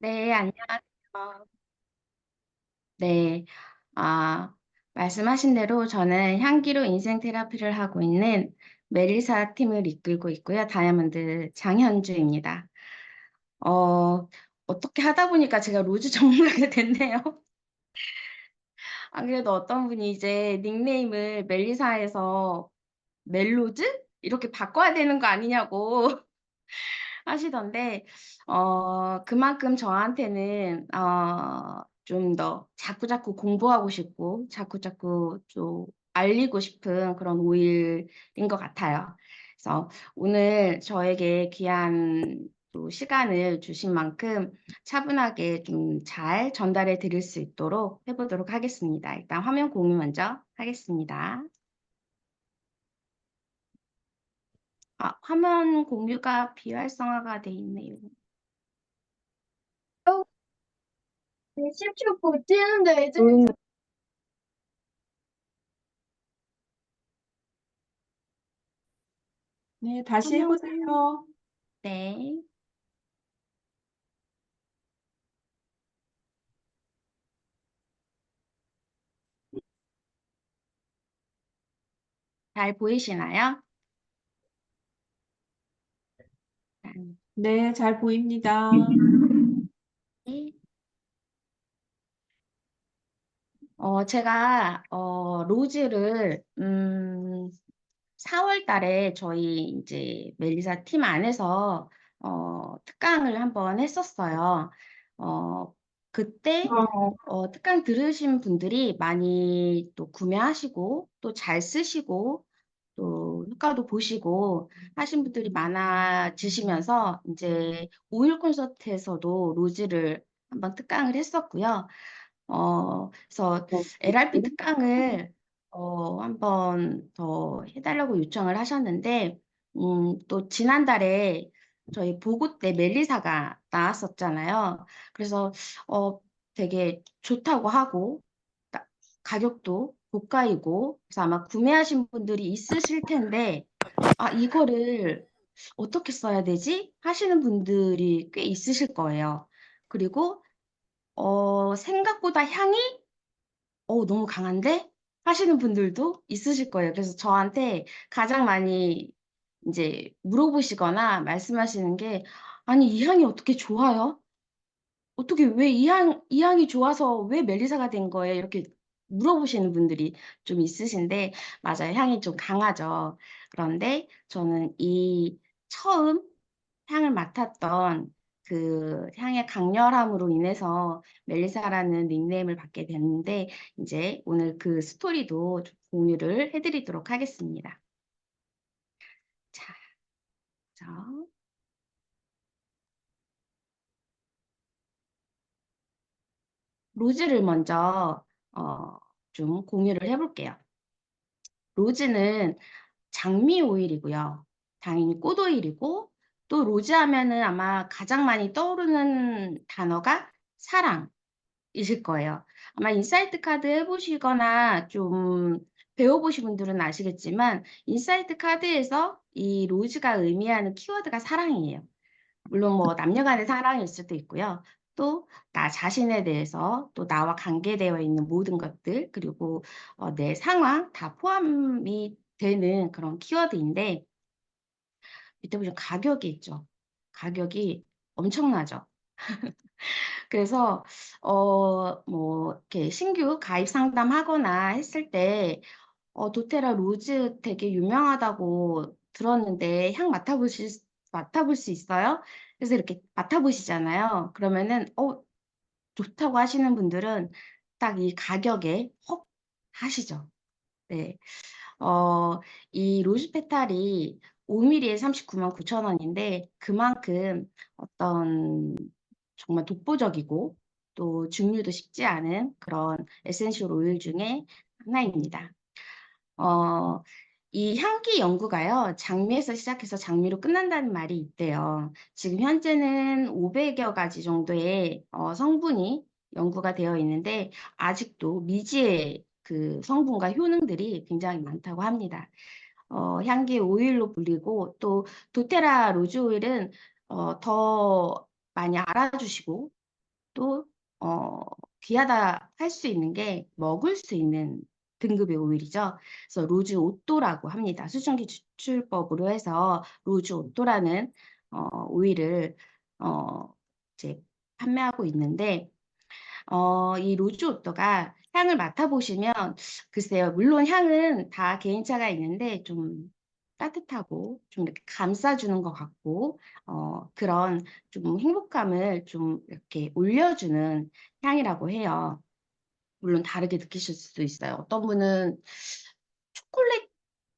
네, 안녕하세요. 네, 아, 말씀하신 대로 저는 향기로 인생 테라피를 하고 있는 메리사 팀을 이끌고 있고요. 다이아몬드 장현주입니다. 어, 어떻게 하다 보니까 제가 로즈 전문가가 됐네요. 안 그래도 어떤 분이 이제 닉네임을 멜리사에서 멜로즈? 이렇게 바꿔야 되는 거 아니냐고 하시던데, 그만큼 저한테는, 좀 더 자꾸자꾸 공부하고 싶고, 자꾸자꾸 좀 알리고 싶은 그런 오일인 것 같아요. 그래서 오늘 저에게 귀한 또 시간을 주신 만큼 차분하게 좀 잘 전달해 드릴 수 있도록 해보도록 하겠습니다. 일단 화면 공유 먼저 하겠습니다. 화면 공유가 비활성화가 돼 있네요. 10초 못 뛰는데 이제 네, 다시 화면 해보세요. 네. 잘 보이시나요? 네, 잘 보입니다. 네. 제가, 로즈를, 4월 달에 저희 이제 멜리사 팀 안에서, 특강을 한번 했었어요. 어, 그때, 특강 들으신 분들이 많이 또 구매하시고, 또 잘 쓰시고, 또 효과도 보시고 하신 분들이 많아지시면서 이제 오일 콘서트에서도 로즈를 한번 특강을 했었고요. 그래서 LRP 특강을 한번 더 해달라고 요청을 하셨는데, 또 지난달에 저희 보고 때 멜리사가 나왔었잖아요. 그래서 어, 되게 좋다고 하고 가- 가격도 고가이고 그래서 아마 구매하신 분들이 있으실 텐데, 이거를 어떻게 써야 되지? 하시는 분들이 꽤 있으실 거예요. 그리고 생각보다 향이 너무 강한데? 하시는 분들도 있으실 거예요. 그래서 저한테 가장 많이 이제 물어보시거나 말씀하시는 게, 아니, 이 향이 어떻게 좋아요? 어떻게 왜 이 향이 좋아서 왜 멜리사가 된 거예요? 이렇게 물어보시는 분들이 좀 있으신데, 맞아요. 향이 좀 강하죠. 그런데 저는 이 처음 향을 맡았던 그 향의 강렬함으로 인해서 멜리사라는 닉네임을 받게 됐는데, 이제 오늘 그 스토리도 좀 공유를 해드리도록 하겠습니다. 자, 자, 로즈를 먼저 좀 공유를 해볼게요. 로즈는 장미 오일이고요. 당연히 꽃 오일이고, 또 로즈 하면은 아마 가장 많이 떠오르는 단어가 사랑이실 거예요. 아마 인사이트 카드 해보시거나 좀 배워보신 분들은 아시겠지만, 인사이트 카드에서 이 로즈가 의미하는 키워드가 사랑이에요. 물론 뭐 남녀 간의 사랑일 수도 있고요. 또 나 자신에 대해서 또 나와 관계되어 있는 모든 것들 그리고 내 상황 다 포함이 되는 그런 키워드인데, 이때 보시면 가격이 있죠. 가격이 엄청나죠. 그래서 뭐 이렇게 신규 가입 상담하거나 했을 때 도테라 로즈 되게 유명하다고 들었는데 향 맡아볼 수 있어요? 그래서 이렇게 맡아보시잖아요. 그러면은 좋다고 하시는 분들은 딱 이 가격에 헉 하시죠. 네. 이 로즈 페탈이 5ml에 39만 9천 원인데 그만큼 어떤 정말 독보적이고 또 증류도 쉽지 않은 그런 에센셜 오일 중에 하나입니다. 어, 이 향기 연구가요, 장미에서 시작해서 장미로 끝난다는 말이 있대요. 지금 현재는 500여 가지 정도의 성분이 연구가 되어 있는데, 아직도 미지의 그 성분과 효능들이 굉장히 많다고 합니다. 향기 오일로 불리고, 또 도테라 로즈 오일은 더 많이 알아주시고, 또 귀하다 할 수 있는 게 먹을 수 있는 등급의 오일이죠. 그래서 로즈 오또라고 합니다. 수증기 추출법으로 해서 로즈 오또라는 오일을 이제 판매하고 있는데 이 로즈 오또가 향을 맡아보시면 글쎄요. 물론 향은 다 개인차가 있는데 좀 따뜻하고 좀 이렇게 감싸주는 것 같고 그런 좀 행복감을 좀 이렇게 올려주는 향이라고 해요. 물론 다르게 느끼실 수도 있어요. 어떤 분은 초콜릿,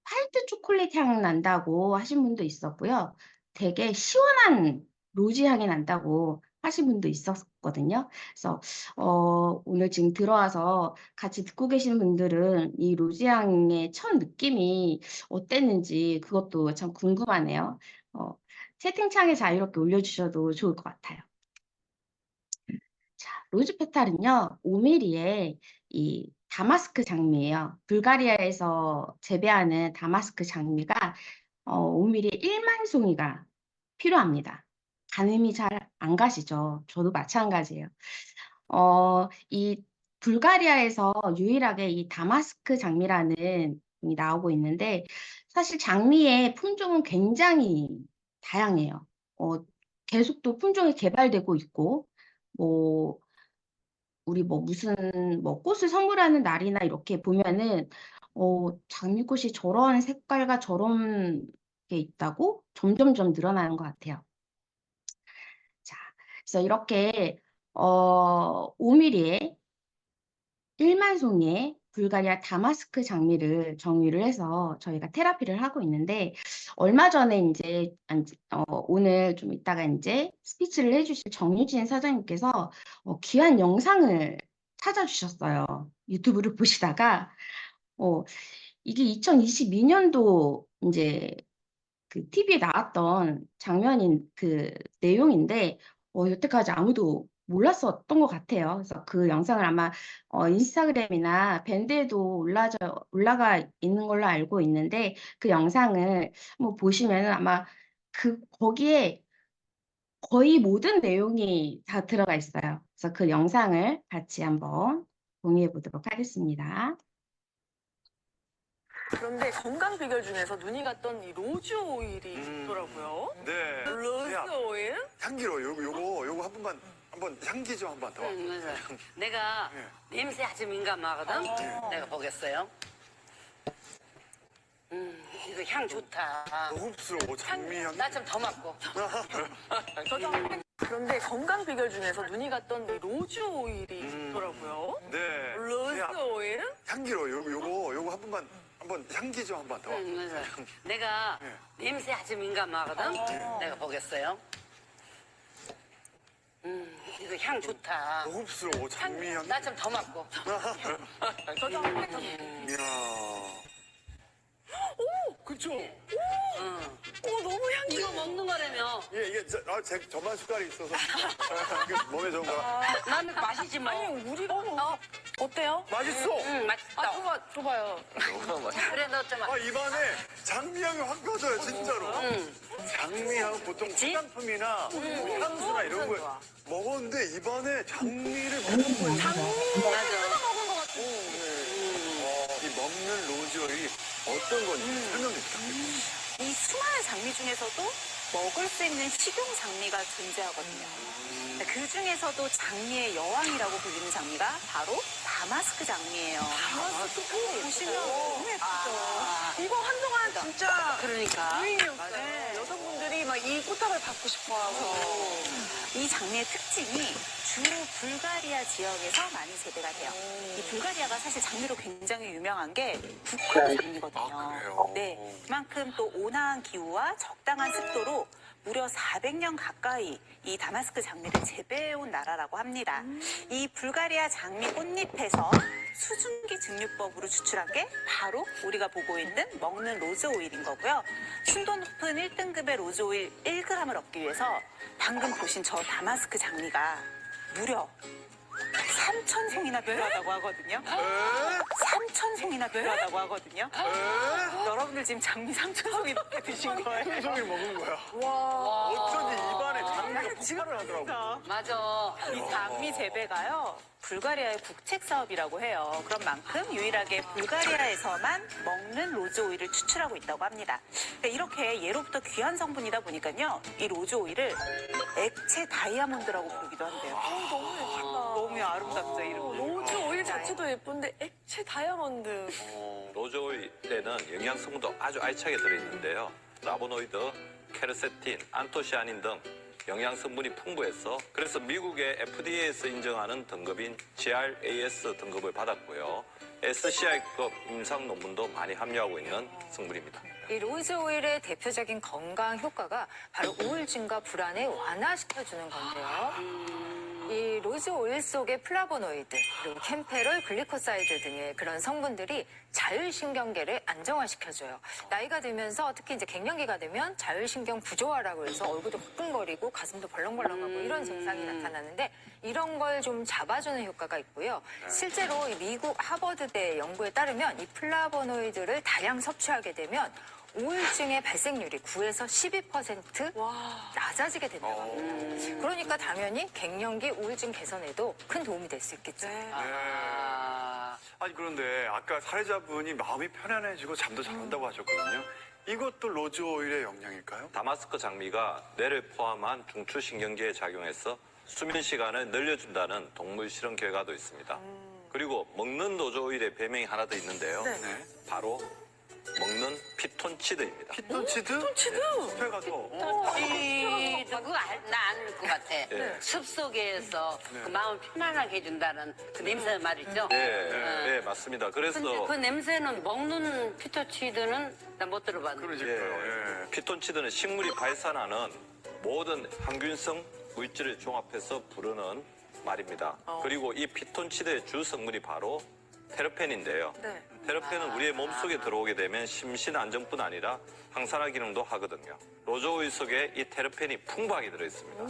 화이트 초콜릿 향 난다고 하신 분도 있었고요. 되게 시원한 로즈 향이 난다고 하신 분도 있었거든요. 그래서 오늘 지금 들어와서 같이 듣고 계신 분들은 이 로즈 향의 첫 느낌이 어땠는지 그것도 참 궁금하네요. 어, 채팅창에 자유롭게 올려주셔도 좋을 것 같아요. 자, 로즈 페탈은요, 5mm의 이 다마스크 장미예요. 불가리아에서 재배하는 다마스크 장미가 5mm의 1만 송이가 필요합니다. 가늠이 잘 안 가시죠? 저도 마찬가지예요. 이 불가리아에서 유일하게 이 다마스크 장미라는 이 나오고 있는데 사실 장미의 품종은 굉장히 다양해요. 계속 또 품종이 개발되고 있고 뭐 우리 뭐 무슨 뭐 꽃을 선물하는 날이나 이렇게 보면은 장미꽃이 저런 색깔과 저런 게 있다고 점점점 늘어나는 것 같아요. 자, 그래서 이렇게 5mm의 1만 송이의 불가리아 다마스크 장미를 정유를 해서 저희가 테라피를 하고 있는데 얼마 전에 이제 오늘 좀 이따가 이제 스피치를 해주실 정유진 사장님께서 귀한 영상을 찾아주셨어요. 유튜브를 보시다가 이게 2022년도 이제 그 TV에 나왔던 장면인 그 내용인데 여태까지 아무도 몰랐었던 것 같아요. 그래서 그 영상을 아마 인스타그램이나 밴드에도 올라가 있는 걸로 알고 있는데 그 영상을 한번 보시면은 아마 거기에 거의 모든 내용이 다 들어가 있어요. 그래서 그 영상을 같이 한번 공유해 보도록 하겠습니다. 그런데 건강 비결 중에서 눈이 갔던 이 로즈 오일이 있더라고요. 네. 로즈 야, 오일? 향기로 요거 한 번만 한번 향기 좀 한번 더. 맞아. 내가 네. 냄새 아주 민감하거든. 내가 보겠어요. 이거 향 좋다. 고급스러워 장미 향. 나 좀 더 맡고. 저도 그런데 건강 비결 중에서 눈이 갔던 이 로즈 오일이 있더라고요. 네. 로즈 야, 오일? 향기로 요거 한 번만 한번 향기 좀 한번 더. 맞아. 내가 네. 냄새 아주 민감하거든. 내가 보겠어요. 이거 향 좋다. 고급스러워 장미 향. 나 좀 더 맡고. 저도 한번 더. 이야. 그쵸? 너무 향기. 이거 먹는 거라며. 이게 저만 숟갈이 있어서 몸에 좋은 거라. 나는 맛이지 뭐. 아니, 우리가. 어때요? 맛있어. 맛있다. 줘봐요. 그래 너 좀. 입안에 장미 향이 확 퍼져요 진짜로. 장미 향 보통 화장품이나 향수나 이런 거 먹었는데 입안에 장미를 먹는 거예요. 맞아. 이 먹는 로즈 오일이 어떤 건지 설명 좀 부탁드립니다. 이 수많은 장미 중에서도 먹을 수 있는 식용 장미가 존재하거든요. 그 중에서도 장미의 여왕이라고 불리는 장미가 바로 다마스크 장미예요. 다마스크 보시면 너무 예쁘죠. 이거 한동안 진짜 그러니까. 유행이었어요. 여성분들이 막 이 꽃다발 받고 싶어 하고. 이 장미의 특징이 주로 불가리아 지역에서 많이 재배가 돼요. 이 불가리아가 사실 장미로 굉장히 유명한 게 북극 장미거든요. 아, 그래요? 네, 그만큼 또 온화한 기후와 적당한 습도로 무려 400년 가까이 이 다마스크 장미를 재배해온 나라라고 합니다. 이 불가리아 장미 꽃잎에서 수증기 증류법으로 추출한 게 바로 우리가 보고 있는 먹는 로즈 오일인 거고요. 순도 높은 1등급의 로즈 오일 1g을 얻기 위해서 방금 보신 저 다마스크 장미가 무려 3,000송이나 필요하다고 하거든요. 3,000송이나 필요하다고 하거든요. 여러분들 지금 장미 3,000송이 넘게 드신 거예요. 송이를 먹은 거야. 와. 어쩐지 입안에 장미가 폭발을 하더라고. 맞아. 이 장미 재배가요, 불가리아의 국책 사업이라고 해요. 그런 만큼 유일하게 불가리아에서만 먹는 로즈 오일을 추출하고 있다고 합니다. 그러니까 이렇게 예로부터 귀한 성분이다 보니까요, 이 로즈 오일을 액체 다이아몬드라고 부르기도 한대요. 너무 예쁘다. 너무 아름답죠, 이름이. 로즈 오일 자체도 예쁜데 액체 다이아몬드. 로즈 오일에는 영양성분도 아주 알차게 들어있는데요. 라보노이드, 케르세틴, 안토시아닌 등 영양성분이 풍부해서 그래서 미국의 FDA에서 인정하는 등급인 GRAS 등급을 받았고요. SCI급 임상 논문도 많이 함유하고 있는 성분입니다. 이 로즈 오일의 대표적인 건강 효과가 바로 우울증과 불안을 완화시켜주는 건데요. 이 로즈 오일 속의 플라보노이드, 그리고 캠페롤, 글리코사이드 등의 그런 성분들이 자율신경계를 안정화시켜줘요. 나이가 들면서 특히 이제 갱년기가 되면 자율신경 부조화라고 해서 얼굴도 후끈거리고 가슴도 벌렁벌렁하고 이런 증상이 나타나는데 이런 걸 좀 잡아주는 효과가 있고요. 실제로 이 미국 하버드대 연구에 따르면 이 플라보노이드를 다량 섭취하게 되면 우울증의 발생률이 9에서 12% 낮아지게 된다고 합니다. 그러니까 당연히 갱년기 우울증 개선에도 큰 도움이 될 수 있겠죠. 아니 그런데 아까 사례자분이 마음이 편안해지고 잠도 잘 온다고 하셨거든요. 이것도 로즈 오일의 영향일까요? 다마스크 장미가 뇌를 포함한 중추신경계에 작용해서 수면 시간을 늘려준다는 동물 실험 결과도 있습니다. 그리고 먹는 로즈 오일의 별명이 하나 더 있는데요. 네. 바로 먹는 피톤치드입니다. 피톤치드? 피톤치드? 숲에 가서. 그거 나 아는 것 같아. 네. 숲속에서 그 마음을 편안하게 해준다는 그 냄새 말이죠. 네, 맞습니다. 그래서 근데 그 냄새는 먹는 피토치드는 나 못 들어봤는데. 그러니까요. 피톤치드는 식물이 발산하는 모든 항균성 물질을 종합해서 부르는 말입니다. 그리고 이 피톤치드의 주 성분이 바로 테르펜인데요. 네. 테르펜은 우리의 몸속에 들어오게 되면 심신 안정뿐 아니라 항산화 기능도 하거든요. 로즈 오일 속에 이 테르펜이 풍부하게 들어있습니다.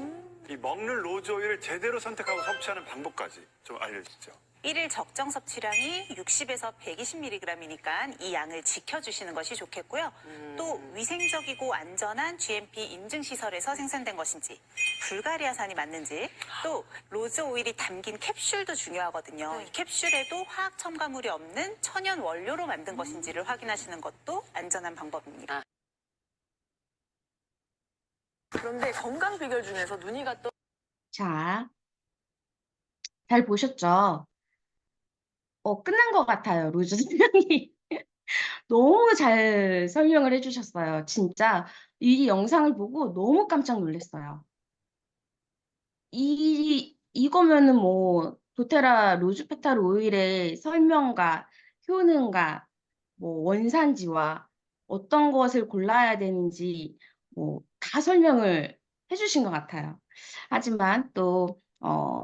이 먹는 로즈 오일을 제대로 선택하고 섭취하는 방법까지 좀 알려주시죠. 1일 적정 섭취량이 60에서 120mg이니까 이 양을 지켜주시는 것이 좋겠고요. 또 위생적이고 안전한 GMP 인증 시설에서 생산된 것인지, 불가리아산이 맞는지, 또 로즈 오일이 담긴 캡슐도 중요하거든요. 이 캡슐에도 화학 첨가물이 없는 천연 원료로 만든 것인지를 확인하시는 것도 안전한 방법입니다. 그런데 건강 비결 중에서 눈이 갔던 자, 잘 보셨죠? 끝난 것 같아요. 로즈 설명이. 너무 잘 설명을 해주셨어요. 진짜 이 영상을 보고 너무 깜짝 놀랐어요. 이거면은 뭐 도테라 로즈 페탈 오일의 설명과 효능과 뭐 원산지와 어떤 것을 골라야 되는지 뭐 다 설명을 해주신 것 같아요. 하지만 또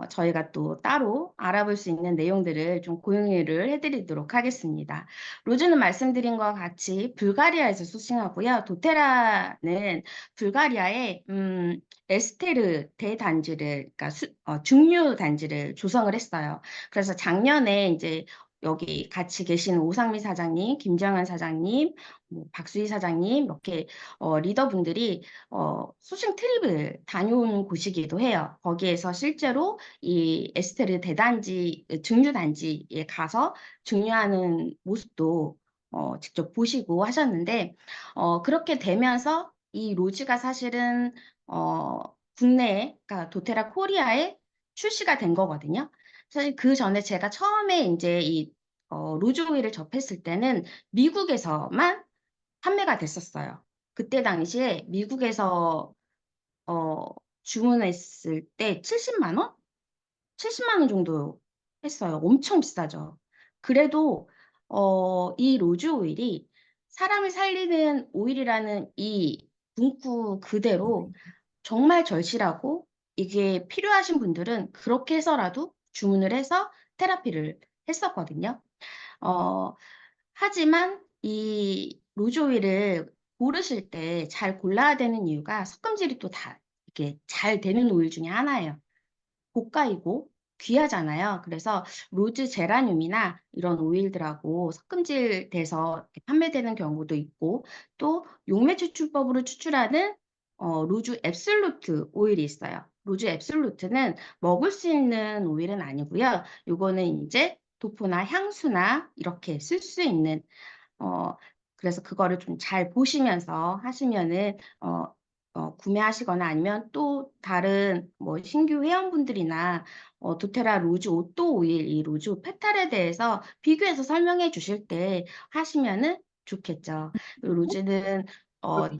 저희가 또 따로 알아볼 수 있는 내용들을 좀 공유를 해드리도록 하겠습니다. 로즈는 말씀드린 것과 같이 불가리아에서 소싱하고요. 도테라는 불가리아의 에스테르 대단지를, 그러니까 중류 단지를 조성을 했어요. 그래서 작년에 이제 여기 같이 계신 오상미 사장님, 김정현 사장님, 뭐 박수희 사장님 이렇게 리더분들이 소싱 트립을 다녀온 곳이기도 해요. 거기에서 실제로 이 에스테르 대단지, 증류 단지에 가서 증류하는 모습도 직접 보시고 하셨는데 그렇게 되면서 이 로즈가 사실은 국내에, 그러니까 도테라 코리아에 출시가 된 거거든요. 사실 그 전에 제가 처음에 이제 이 로즈 오일을 접했을 때는 미국에서만 판매가 됐었어요. 그때 당시에 미국에서 주문했을 때 70만 원? 70만 원 정도 했어요. 엄청 비싸죠. 그래도 이 로즈 오일이 사람을 살리는 오일이라는 이 문구 그대로 정말 절실하고 이게 필요하신 분들은 그렇게 해서라도 주문을 해서 테라피를 했었거든요. 하지만 이 로즈 오일을 고르실 때 잘 골라야 되는 이유가 섞음질이 또 다 이렇게 잘 되는 오일 중에 하나예요. 고가이고 귀하잖아요. 그래서 로즈 제라늄이나 이런 오일들하고 섞음질돼서 이렇게 판매되는 경우도 있고, 또 용매 추출법으로 추출하는 로즈 앱솔루트 오일이 있어요. 로즈 앱솔루트는 먹을 수 있는 오일은 아니고요. 요거는 이제 도포나 향수나 이렇게 쓸 수 있는 어, 그래서 그거를 좀 잘 보시면서 하시면은 구매하시거나 아니면 또 다른 뭐 신규 회원분들이나 도테라 로즈 오또 오일, 이 로즈 페탈에 대해서 비교해서 설명해 주실 때 하시면은 좋겠죠. 그리고 로즈는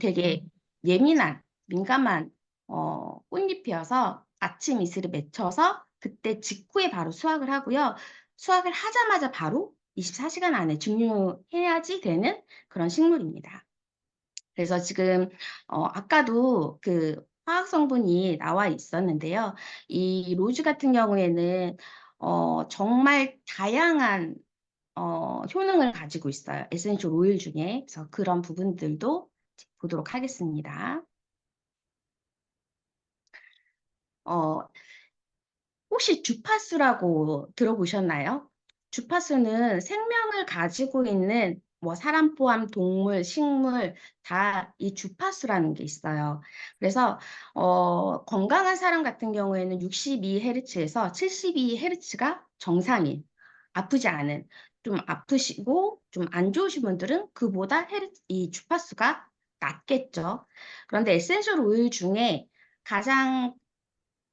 되게 예민한, 민감한 꽃잎이어서 아침 이슬에 맺혀서 그때 직후에 바로 수확을 하고요. 수확을 하자마자 바로 24시간 안에 증류해야지 되는 그런 식물입니다. 그래서 지금 아까도 그 화학 성분이 나와 있었는데요. 이 로즈 같은 경우에는 정말 다양한 효능을 가지고 있어요. 에센셜 오일 중에. 그래서 그런 부분들도 보도록 하겠습니다. 어, 혹시 주파수라고 들어보셨나요? 주파수는 생명을 가지고 있는 뭐 사람 포함 동물, 식물 다 이 주파수라는 게 있어요. 그래서 건강한 사람 같은 경우에는 62Hz에서 72Hz가 정상인, 아프지 않은, 좀 아프시고 좀 안 좋으신 분들은 그보다 이 주파수가 낮겠죠. 그런데 에센셜 오일 중에 가장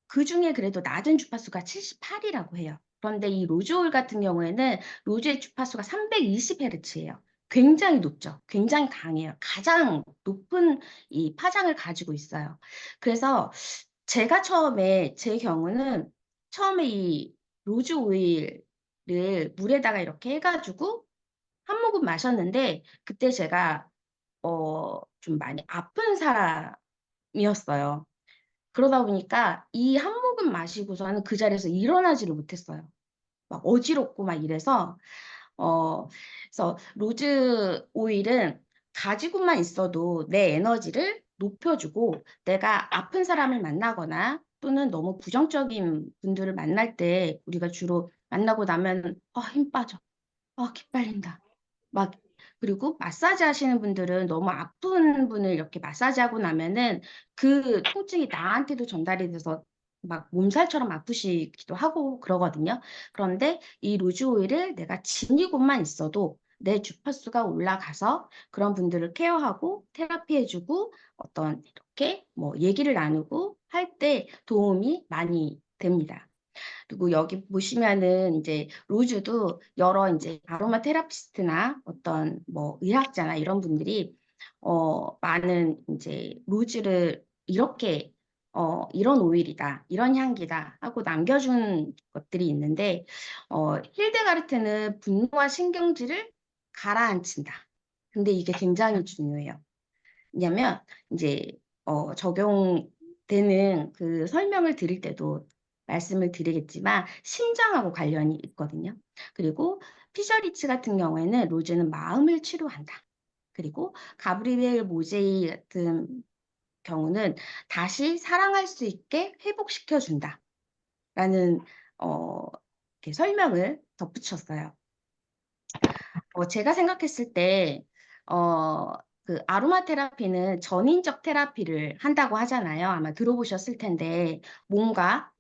그 중에 그래도 낮은 주파수가 78이라고 해요. 그런데 이 로즈오일 같은 경우에는 로즈의 주파수가 320Hz예요. 굉장히 높죠. 굉장히 강해요. 가장 높은 이 파장을 가지고 있어요. 그래서 제가 처음에 제 경우는 처음에 이 로즈 오일을 물에다가 이렇게 해가지고 한 모금 마셨는데 그때 제가 좀 많이 아픈 사람이었어요. 그러다 보니까 이 한 모금 마시고서는 그 자리에서 일어나지를 못했어요. 막 어지럽고 막 이래서 그래서 로즈 오일은 가지고만 있어도 내 에너지를 높여주고 내가 아픈 사람을 만나거나 또는 너무 부정적인 분들을 만날 때 우리가 주로 만나고 나면 힘 빠져. 기빨린다. 막 그리고 마사지 하시는 분들은 너무 아픈 분을 이렇게 마사지하고 나면은 그 통증이 나한테도 전달이 돼서 막 몸살처럼 아프시기도 하고 그러거든요. 그런데 이 로즈 오일을 내가 지니고만 있어도 내 주파수가 올라가서 그런 분들을 케어하고 테라피해주고 어떤 이렇게 뭐 얘기를 나누고 할 때 도움이 많이 됩니다. 그리고 여기 보시면은 이제 로즈도 여러 이제 아로마 테라피스트나 어떤 뭐 의학자나 이런 분들이 많은 이제 로즈를 이렇게 이런 오일이다, 이런 향기다 하고 남겨준 것들이 있는데 힐데가르트는 분노와 신경질을 가라앉힌다. 근데 이게 굉장히 중요해요. 왜냐면 이제 적용되는 그 설명을 드릴 때도 말씀을 드리겠지만 심장하고 관련이 있거든요. 그리고 피셔리츠 같은 경우에는 로즈는 마음을 치료한다. 그리고 가브리엘 모제이 같은 경우는 다시 사랑할 수 있게 회복시켜 준다. 라는 이렇게 설명을 덧붙였어요. 제가 생각했을 때, 그 아로마 테라피는 전인적 테라피를 한다고 하잖아요. 아마 들어보셨을 텐데, 몸과,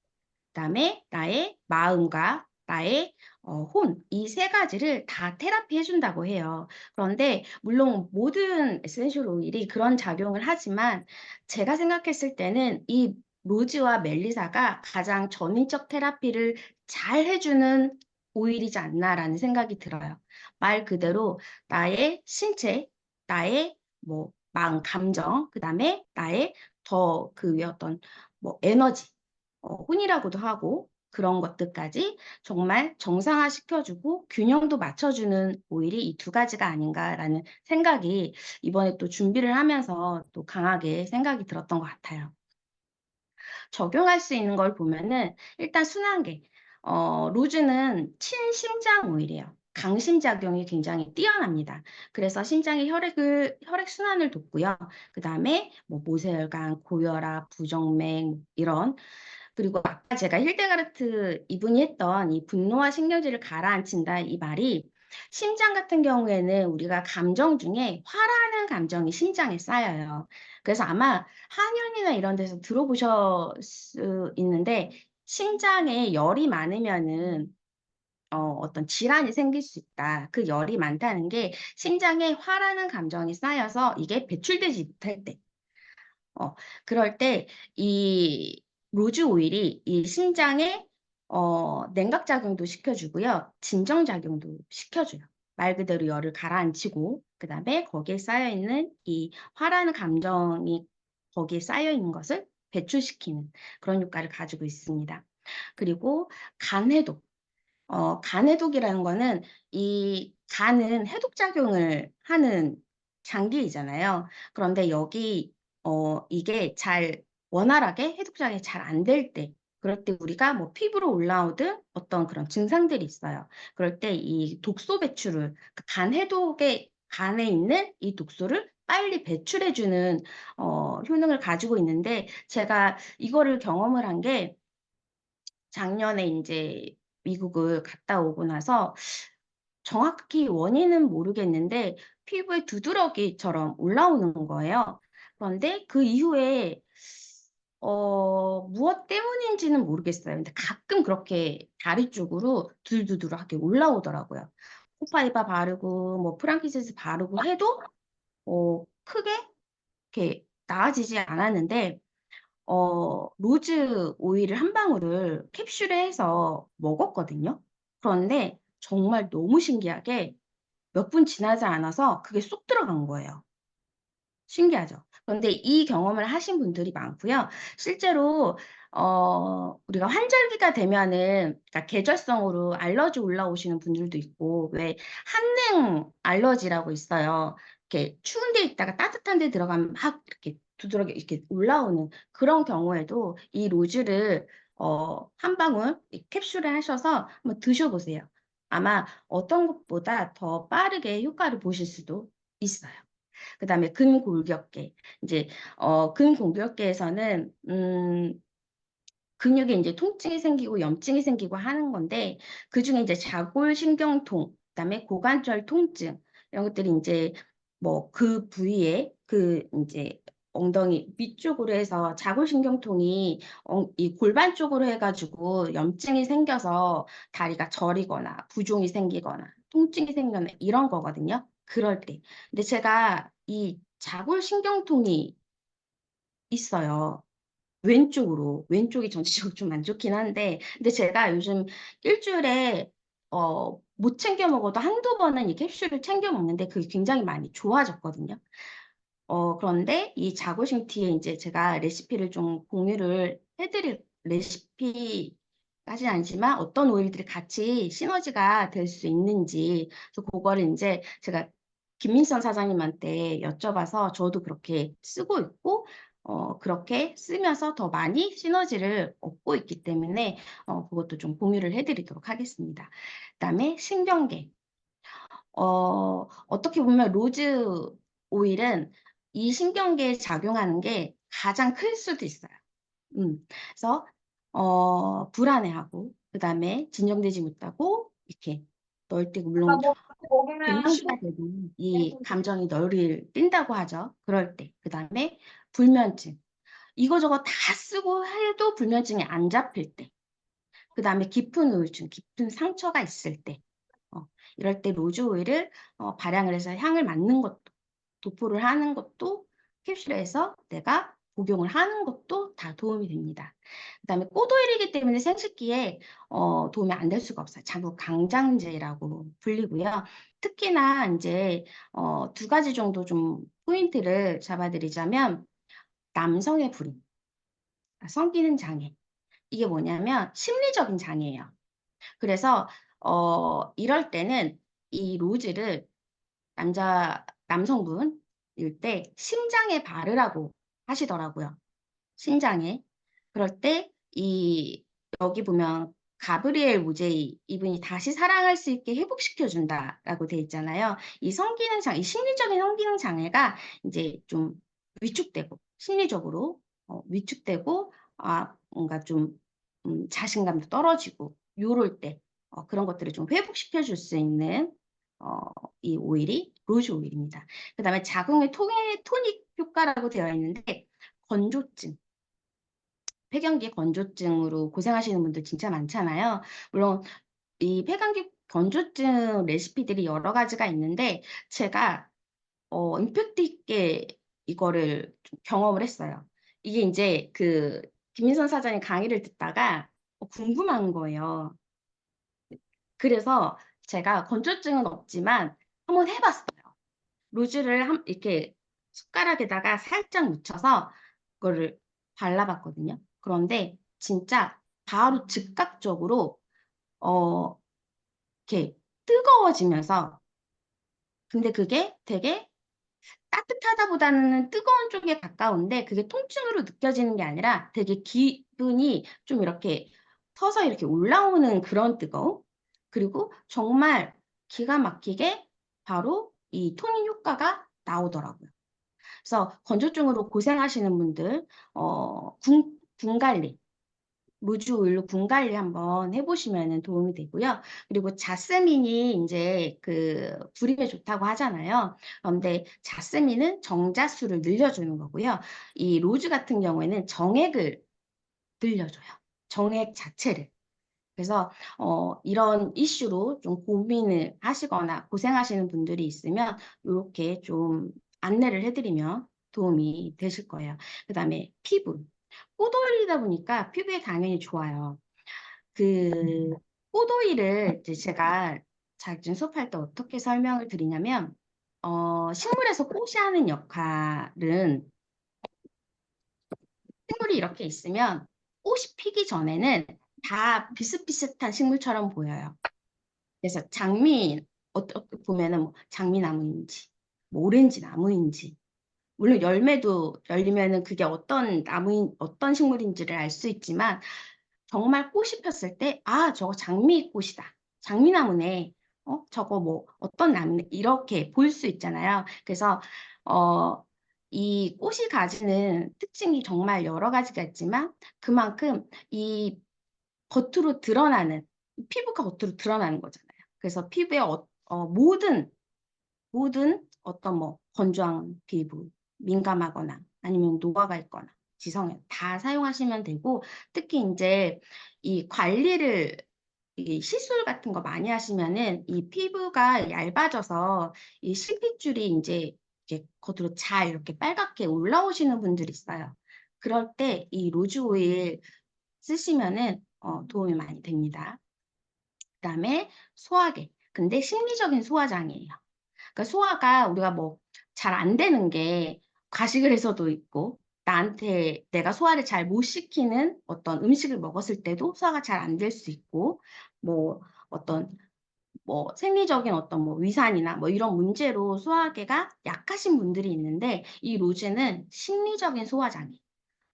그다음에 나의 마음과 나의 이 세 가지를 다 테라피 해준다고 해요. 그런데 물론 모든 에센셜 오일이 그런 작용을 하지만 제가 생각했을 때는 이 로즈와 멜리사가 가장 전인적 테라피를 잘 해주는 오일이지 않나라는 생각이 들어요. 말 그대로 나의 신체, 나의 뭐 마음, 감정, 그다음에 나의 더 그 어떤 뭐 에너지, 혼이라고도 하고 그런 것들까지 정말 정상화 시켜주고 균형도 맞춰주는 오일이 이 두 가지가 아닌가라는 생각이 이번에 또 준비를 하면서 또 강하게 생각이 들었던 것 같아요. 적용할 수 있는 걸 보면은 일단 순환계. 로즈는 친심장 오일이에요. 강심작용이 굉장히 뛰어납니다. 그래서 심장의 혈액순환을 돕고요. 그 다음에 뭐 모세혈관, 고혈압, 부정맥 이런 그리고 아까 제가 힐데가르트 이분이 했던 이 분노와 신경질을 가라앉힌다 이 말이 심장 같은 경우에는 우리가 감정 중에 화라는 감정이 심장에 쌓여요. 그래서 아마 한의원이나 이런 데서 들어보실 수 있는데 심장에 열이 많으면은 어떤 질환이 생길 수 있다. 그 열이 많다는 게 심장에 화라는 감정이 쌓여서 이게 배출되지 못할 때. 그럴 때 이 로즈 오일이 이 심장에 냉각 작용도 시켜주고요. 진정 작용도 시켜줘요. 말 그대로 열을 가라앉히고 그다음에 거기에 쌓여 있는 이 화라는 감정이 거기에 쌓여 있는 것을 배출시키는 그런 효과를 가지고 있습니다. 그리고 간 해독. 간 해독이라는 거는 이 간은 해독 작용을 하는 장기이잖아요. 그런데 여기 이게 잘 원활하게 해독 작용이 잘 안 될 때, 그럴 때 우리가 뭐 피부로 올라오든 어떤 그런 증상들이 있어요. 그럴 때 이 독소 배출을 간 해독에 간에 있는 이 독소를 빨리 배출해주는 효능을 가지고 있는데 제가 이거를 경험을 한 게 작년에 이제 미국을 갔다 오고 나서 정확히 원인은 모르겠는데 피부에 두드러기처럼 올라오는 거예요. 그런데 그 이후에 무엇 때문인지는 모르겠어요. 근데 가끔 그렇게 다리 쪽으로 두들두들하게 올라오더라고요. 코파이바 바르고 뭐 프랑키시스 바르고 해도 크게 이렇게 나아지지 않았는데 로즈 오일을 한 방울을 캡슐에 해서 먹었거든요. 그런데 정말 너무 신기하게 몇 분 지나지 않아서 그게 쏙 들어간 거예요. 신기하죠? 그런데 이 경험을 하신 분들이 많고요. 실제로 우리가 환절기가 되면은 그러니까 계절성으로 알러지 올라오시는 분들도 있고 왜 한냉 알러지라고 있어요. 이렇게 추운 데 있다가 따뜻한 데 들어가면 막 이렇게 두드러기 이렇게 올라오는 그런 경우에도 이 로즈를 한 방울 이 캡슐에 하셔서 한번 드셔 보세요. 아마 어떤 것보다 더 빠르게 효과를 보실 수도 있어요. 그다음에 근골격계. 이제 근골격계에서는 근육에 이제 통증이 생기고 염증이 생기고 하는 건데 그중에 이제 자골신경통, 그다음에 고관절 통증 이런 것들이 이제 뭐 그 부위에 그 이제 엉덩이 위쪽으로 해서 자골신경통이 이 골반 쪽으로 해가지고 염증이 생겨서 다리가 저리거나 부종이 생기거나 통증이 생기거나 이런 거거든요. 그럴 때. 근데 제가 이 자골신경통이 있어요. 왼쪽이 전체적으로 좀 안 좋긴 한데, 근데 제가 요즘 일주일에, 못 챙겨 먹어도 한두 번은 이 캡슐을 챙겨 먹는데 그게 굉장히 많이 좋아졌거든요. 그런데 이 자고싱티에 이제 제가 레시피를 좀 공유를 해드릴 레시피까지는 아니지만 어떤 오일들이 같이 시너지가 될 수 있는지, 그래서 그거를 이제 제가 김민선 사장님한테 여쭤봐서 저도 그렇게 쓰고 있고, 그렇게 쓰면서 더 많이 시너지를 얻고 있기 때문에 그것도 좀 공유를 해드리도록 하겠습니다. 그다음에 신경계. 어떻게 보면 로즈 오일은 이 신경계에 작용하는 게 가장 클 수도 있어요. 그래서 불안해하고 그다음에 진정되지 못하고 이렇게 널 때고 물론 갱년기가 되면 이 감정이 널을 뛴다고 하죠. 그럴 때. 그다음에 불면증. 이거저거 다 쓰고 해도 불면증이 안 잡힐 때. 그다음에 깊은 우울증, 깊은 상처가 있을 때. 이럴 때 로즈 오일을 발향을 해서 향을 맡는 것도 도포를 하는 것도 캡슐에서 내가 복용을 하는 것도 다 도움이 됩니다. 그다음에 꽃오일이기 때문에 생식기에 도움이 안 될 수가 없어요. 자국 강장제라고 불리고요. 특히나 이제 두 가지 정도 좀 포인트를 잡아드리자면 남성의 불임, 성기능 장애. 이게 뭐냐면 심리적인 장애예요. 그래서 이럴 때는 이 로즈를 남성분일 때 심장에 바르라고 하시더라고요. 심장에. 그럴 때 여기 보면 가브리엘 모제이 이분이 다시 사랑할 수 있게 회복시켜 준다라고 돼 있잖아요. 이 심리적인 성기능 장애가 이제 좀 위축되고 심리적으로 위축되고 뭔가 좀 자신감도 떨어지고 요럴 때 그런 것들을 좀 회복시켜 줄 수 있는 이 오일이 로즈 오일입니다. 그다음에 자궁의 토닉 효과라고 되어 있는데 건조증, 폐경기 건조증으로 고생하시는 분들 진짜 많잖아요. 물론 이 폐경기 건조증 레시피들이 여러 가지가 있는데 제가 임팩트 있게 이거를 좀 경험을 했어요. 이게 인제 그 김민선 사장님 강의를 듣다가 궁금한 거예요. 그래서 제가 건조증은 없지만 한번 해 봤어요. 로즈를 이렇게 숟가락에다가 살짝 묻혀서 그거를 발라 봤거든요. 그런데 진짜 바로 즉각적으로 어 이렇게 뜨거워지면서 근데 그게 되게 따뜻하다보다는 뜨거운 쪽에 가까운데 그게 통증으로 느껴지는 게 아니라 되게 기분이 좀 이렇게 서서 이렇게 올라오는 그런 뜨거움? 그리고 정말 기가 막히게 바로 이 토닝 효과가 나오더라고요. 그래서 건조증으로 고생하시는 분들 군 관리 로즈 오일로 군 관리 한번 해 보시면은 도움이 되고요. 그리고 자스민이 인제 그 불임에 좋다고 하잖아요. 그런데 자스민은 정자수를 늘려주는 거고요. 이 로즈 같은 경우에는 정액을 늘려줘요, 정액 자체를. 그래서 이런 이슈로 좀 고민을 하시거나 고생하시는 분들이 있으면 요렇게 좀 안내를 해 드리면 도움이 되실 거예요. 그다음에 피부. 꽃오일이다 보니까 피부에 당연히 좋아요. 그 꽃오일을 이제 제가 자격증 수업할 때 어떻게 설명을 드리냐면 식물에서 꽃이 하는 역할은 식물이 이렇게 있으면 꽃이 피기 전에는 다 비슷비슷한 식물처럼 보여요. 그래서 장미 어떻게 보면은 뭐 장미나무인지 뭐 오렌지 나무인지 물론 열매도 열리면은 그게 어떤 나무인 어떤 식물인지를 알 수 있지만 정말 꽃이 폈을 때 '아 저거 장미꽃이다. 장미나무네. 저거 뭐 어떤 나무네.' 이렇게 볼 수 있잖아요. 그래서 어 이 꽃이 가지는 특징이 정말 여러 가지가 있지만 그만큼 이 겉으로 드러나는 피부가 겉으로 드러나는 거잖아요. 그래서 피부에 모든 어떤 뭐 건조한 피부, 민감하거나 아니면 노화가 있거나 지성에 다 사용하시면 되고 특히 인제 이 관리를 이 시술 같은 거 많이 하시면은 이 피부가 얇아져서 이 실핏줄이 인제 이렇게 겉으로 잘 이렇게 빨갛게 올라오시는 분들이 있어요. 그럴 때 이 로즈 오일 쓰시면은 도움이 많이 됩니다. 그다음에 소화계. 근데 심리적인 소화장애예요. 그러니까 소화가 우리가 뭐 잘 안 되는 게 과식을 해서도 있고 나한테 내가 소화를 잘 못 시키는 어떤 음식을 먹었을 때도 소화가 잘 안 될 수 있고 뭐 어떤 뭐 생리적인 어떤 뭐 위산이나 뭐 이런 문제로 소화계가 약하신 분들이 있는데 이 로즈는 심리적인 소화장애.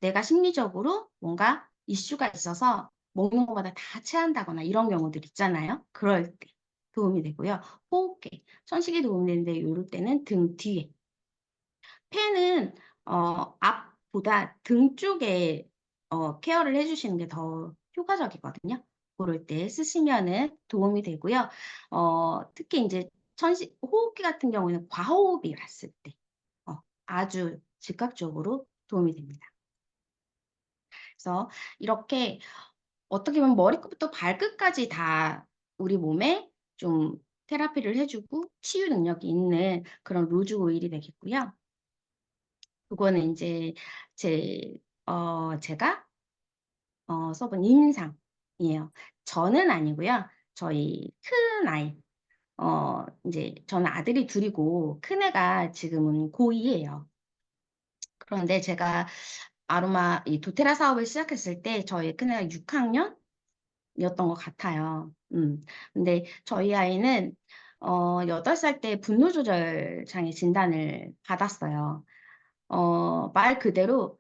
내가 심리적으로 뭔가 이슈가 있어서 먹는 것마다 다 체한다거나 이런 경우들 있잖아요. 그럴 때 도움이 되고요. 호흡기, 천식에 도움이 되는데 요럴 때는 등 뒤에. 폐는 앞보다 등 쪽에 케어를 해 주시는 게 더 효과적이거든요. 고럴 때 쓰시면은 도움이 되고요. 특히 인제 호흡기 같은 경우에는 과호흡이 왔을 때 아주 즉각적으로 도움이 됩니다. 그래서 이렇게 어떻게 보면 머리끝부터 발끝까지 다 우리 몸에 좀 테라피를 해 주고 치유 능력이 있는 그런 로즈 오일이 되겠고요. 그거는 인제 제가 써 본 임상이에요. 저는 아니고요. 저희 큰아이 인제 저는 아들이 둘 이고 큰애가 지금은 고2 예요. 그런데 제가 아로마 이 도테라 사업을 시작했을 때 저희 큰애가 6 학년이었던 것 같아요. 근데 저희 아이는 8살 때 분노 조절 장애 진단을 받았어요. 말 그대로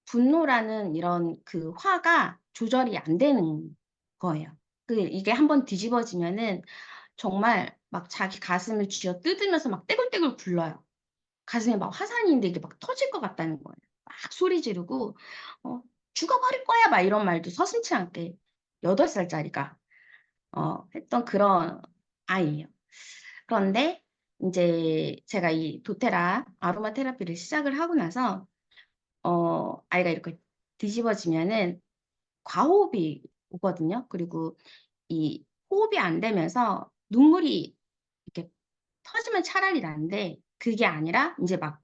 분노라는 이런 그 화가 조절이 안 되는 거예요. 이게 한번 뒤집어지면은 정말 막 자기 가슴을 쥐어뜯으면서 막 떼굴떼굴 굴러요. 가슴에 막 화산인데 이게 막 터질 것 같다는 거예요. 막 소리 지르고 죽어버릴 거야 막 이런 말도 서슴지 않게 8살짜리가 했던 그런 아이예요. 그런데 이제 제가 이 도테라 아로마 테라피를 시작을 하고 나서 아이가 이렇게 뒤집어지면은 과호흡이 오거든요. 그리고 이 호흡이 안 되면서 눈물이 이렇게 터지면 차라리 나는데 그게 아니라 이제 막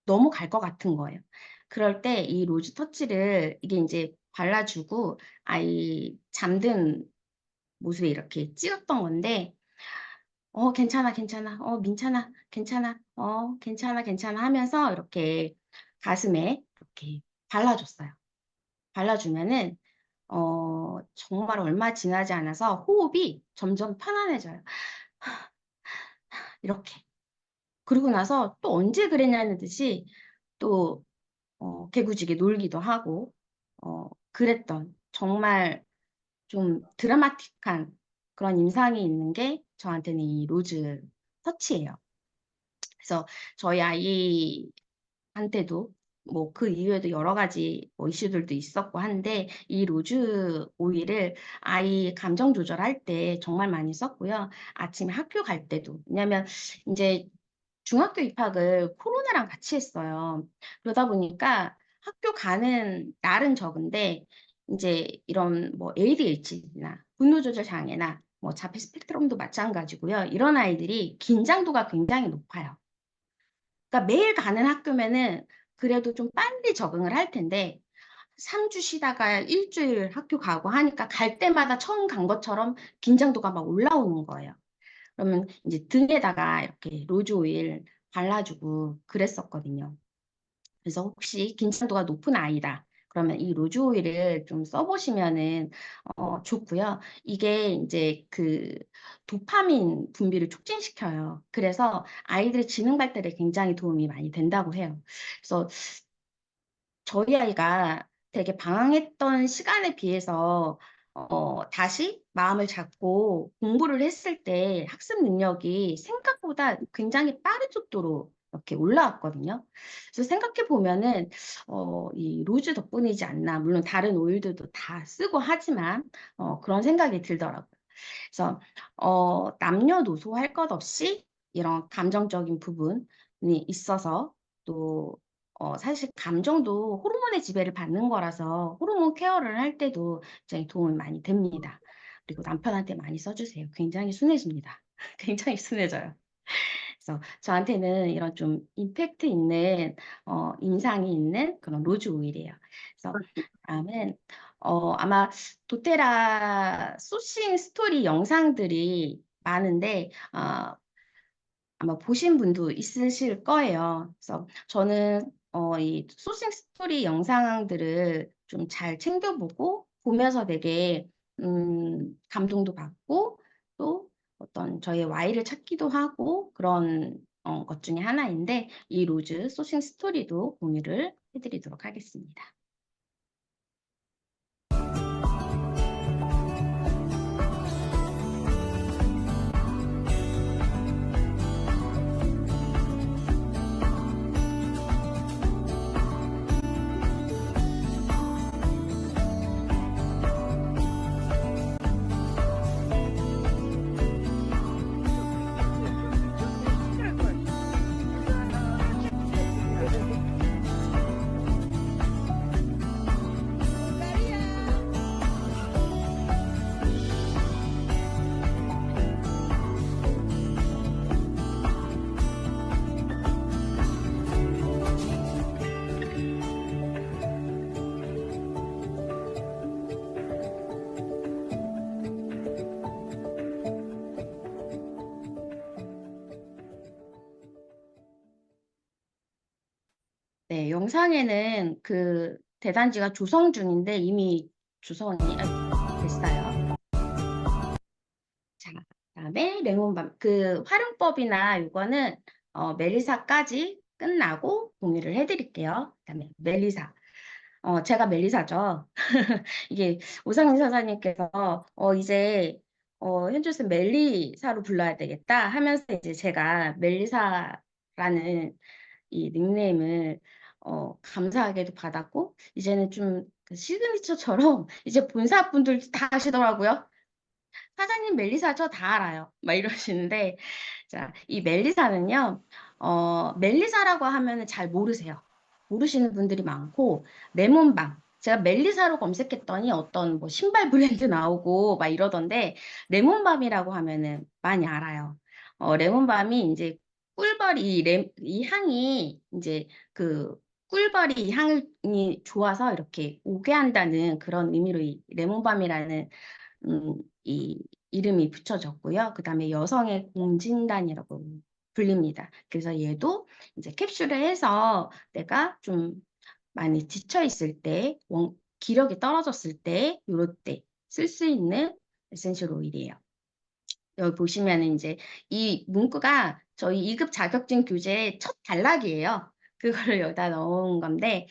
넘어갈 것 같은 거예요. 그럴 때 이 로즈 터치를 이게 이제 발라주고 아이 잠든 모습에 이렇게 찍었던 건데 괜찮아, 괜찮아. 민찬아, 괜찮아. 괜찮아, 괜찮아 하면서 이렇게 가슴에 이렇게 발라줬어요. 발라주면은 정말 얼마 지나지 않아서 호흡이 점점 편안해져요. 이렇게. 그리고 나서 또 언제 그랬냐는 듯이 또 개구지게 놀기도 하고 그랬던 정말 좀 드라마틱한 그런 인상이 있는 게 저한테는 이 로즈 터치예요. 그래서 저희 아이한테도 뭐 그 이후에도 여러 가지 뭐 이슈들도 있었고 한데 이 로즈 오일을 아이 감정 조절할 때 정말 많이 썼고요. 아침에 학교 갈 때도. 왜냐면 이제 중학교 입학을 코로나랑 같이 했어요. 그러다 보니까 학교 가는 날은 적은데 이제 이런 뭐 ADHD나 분노 조절 장애나 뭐 자폐 스펙트럼도 마찬가지고요. 이런 아이들이 긴장도가 굉장히 높아요. 그러니까 매일 가는 학교면은 그래도 좀 빨리 적응을 할 텐데 3주 쉬다가 1주일 학교 가고 하니까 갈 때마다 처음 간 것처럼 긴장도가 막 올라오는 거예요. 그러면 이제 등에다가 이렇게 로즈 오일 발라주고 그랬었거든요. 그래서 혹시 긴장도가 높은 아이다. 그러면 이 로즈 오일을 좀 써보시면은 좋고요. 이게 이제 그 도파민 분비를 촉진시켜요. 그래서 아이들의 지능 발달에 굉장히 도움이 많이 된다고 해요. 그래서 저희 아이가 되게 방황했던 시간에 비해서 다시 마음을 잡고 공부를 했을 때 학습 능력이 생각보다 굉장히 빠른 속도로 이렇게 올라왔거든요. 그래서 생각해 보면은 이 로즈 덕분이지 않나. 물론 다른 오일들도 다 쓰고 하지만 그런 생각이 들더라고요. 그래서 남녀노소 할 것 없이 이런 감정적인 부분이 있어서 또 사실 감정도 호르몬의 지배를 받는 거라서 호르몬 케어를 할 때도 굉장히 도움이 많이 됩니다. 그리고 남편한테 많이 써주세요. 굉장히 순해집니다. 굉장히 순해져요. 그래서 저한테는 이런 좀 임팩트 있는 인상이 있는 그런 로즈 오일이에요. 그래서 다음은 아마 도테라 소싱 스토리 영상들이 많은데 아마 보신 분도 있으실 거예요. 그래서 저는 이 소싱 스토리 영상들을 좀 잘 챙겨보고 보면서 되게 감동도 받고 또 어떤 저의 Y를 찾기도 하고 그런 것 중에 하나인데 이 로즈 소싱 스토리도 공유를 해드리도록 하겠습니다. 네, 영상에는 그 대단지가 조성 중인데 이미 조성이 됐어요. 자, 그다음에 레몬밤 그 활용법이나 이거는 멜리사까지 끝나고 공유를 해드릴게요. 그다음에 멜리사. 제가 멜리사죠. 이게 오상민 사장님께서 이제 현주쌤 멜리사로 불러야 되겠다 하면서 이제 제가 멜리사라는 이 닉네임을 감사하게도 받았고 이제는 좀 그 시그니처처럼 이제 본사분들 다 아시더라고요. 사장님 멜리사 저 다 알아요. 막 이러시는데, 자, 이 멜리사는요, 멜리사라고 하면은 잘 모르세요. 모르시는 분들이 많고, 레몬밤. 제가 멜리사로 검색했더니 어떤 뭐 신발 브랜드 나오고 막 이러던데, 레몬밤이라고 하면은 많이 알아요. 레몬밤이 이제 이 향이 이제 그 꿀벌이 향이 좋아서 이렇게 오게 한다는 그런 의미로 이 레몬밤이라는 이 이름이 붙여졌고요. 그다음에 여성의 공진단이라고 불립니다. 그래서 얘도 이제 캡슐을 해서 내가 좀 많이 지쳐 있을 때, 기력이 떨어졌을 때, 요럴 때 쓸 수 있는 에센셜 오일이에요. 여기 보시면은 이제 이 문구가 저희 2급 자격증 교재의 첫 단락이에요. 그거를 여기다 넣은 건데,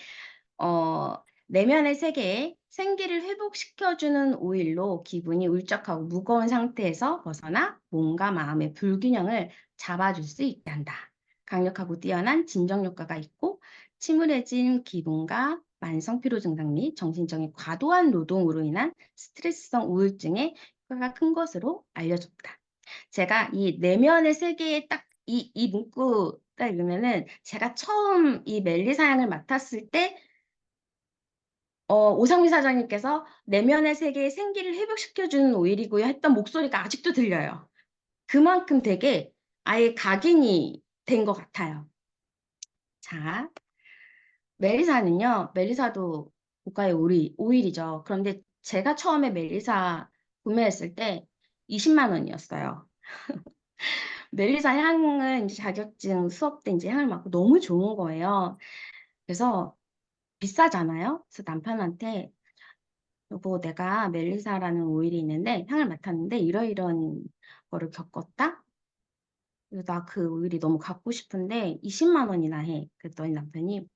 내면의 세계에 생기를 회복시켜주는 오일로 기분이 울적하고 무거운 상태에서 벗어나 몸과 마음의 불균형을 잡아줄 수 있게 한다. 강력하고 뛰어난 진정 효과가 있고 침울해진 기분과 만성 피로 증상 및 정신적인 과도한 노동으로 인한 스트레스성 우울증에 효과가 큰 것으로 알려졌다. 제가 이 내면의 세계에 딱 이 문구 딱 읽으면은 제가 처음 이 멜리사 향을 맡았을 때 오상미 사장님께서 내면의 세계에 생기를 회복시켜주는 오일이고요 했던 목소리가 아직도 들려요. 그만큼 되게 아예 각인이 된 것 같아요. 자, 멜리사도 고가의 오일이죠. 그런데 제가 처음에 멜리사 구매했을 때 20만 원이었어요. 멜리사 향은 이제 자격증 수업 때 이제 향을 맡고 너무 좋은 거예요. 그래서 비싸잖아요. 그래서 남편한테 여보, 내가 멜리사라는 오일이 있는데 향을 맡았는데 이러이러한 거를 겪었다. 그래서 나 그 오일이 너무 갖고 싶은데 20만 원이나 해. 그랬더니 남편이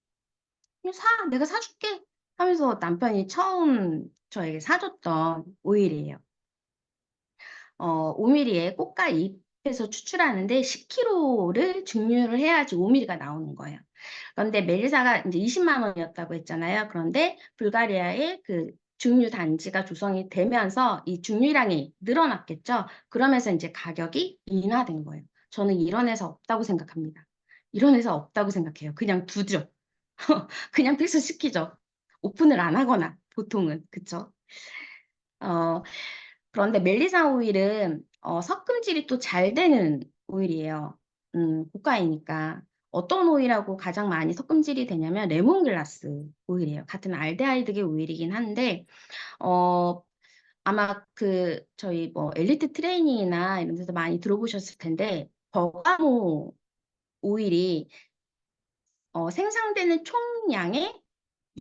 그냥 사, 내가 사줄게 하면서 남편이 처음 저에게 사줬던 오일이에요. 5mm의 꽃과 잎에서 추출하는데 10kg를 증류를 해야지 5mm가 나오는 거예요. 그런데 멜리사가 이제 20만 원이었다고 했잖아요. 그런데 불가리아의 그 증류 단지가 조성이 되면서 이 증류량이 늘어났겠죠. 그러면서 이제 가격이 인하된 거예요. 저는 이런 회사 없다고 생각합니다. 이런 회사 없다고 생각해요. 그냥 두죠. 그냥 필수시키죠. 오픈을 안 하거나 보통은 그쵸? 어, 그런데 멜리사 오일은 섞음질이 또 잘 되는 오일이에요. 고가이니까. 어떤 오일하고 가장 많이 섞음질이 되냐면 레몬글라스 오일이에요. 같은 알데하이드계 오일이긴 한데 어, 아마 그 저희 뭐 엘리트 트레이닝이나 이런 데서 많이 들어보셨을 텐데 버가모 오일이 생산되는 총량의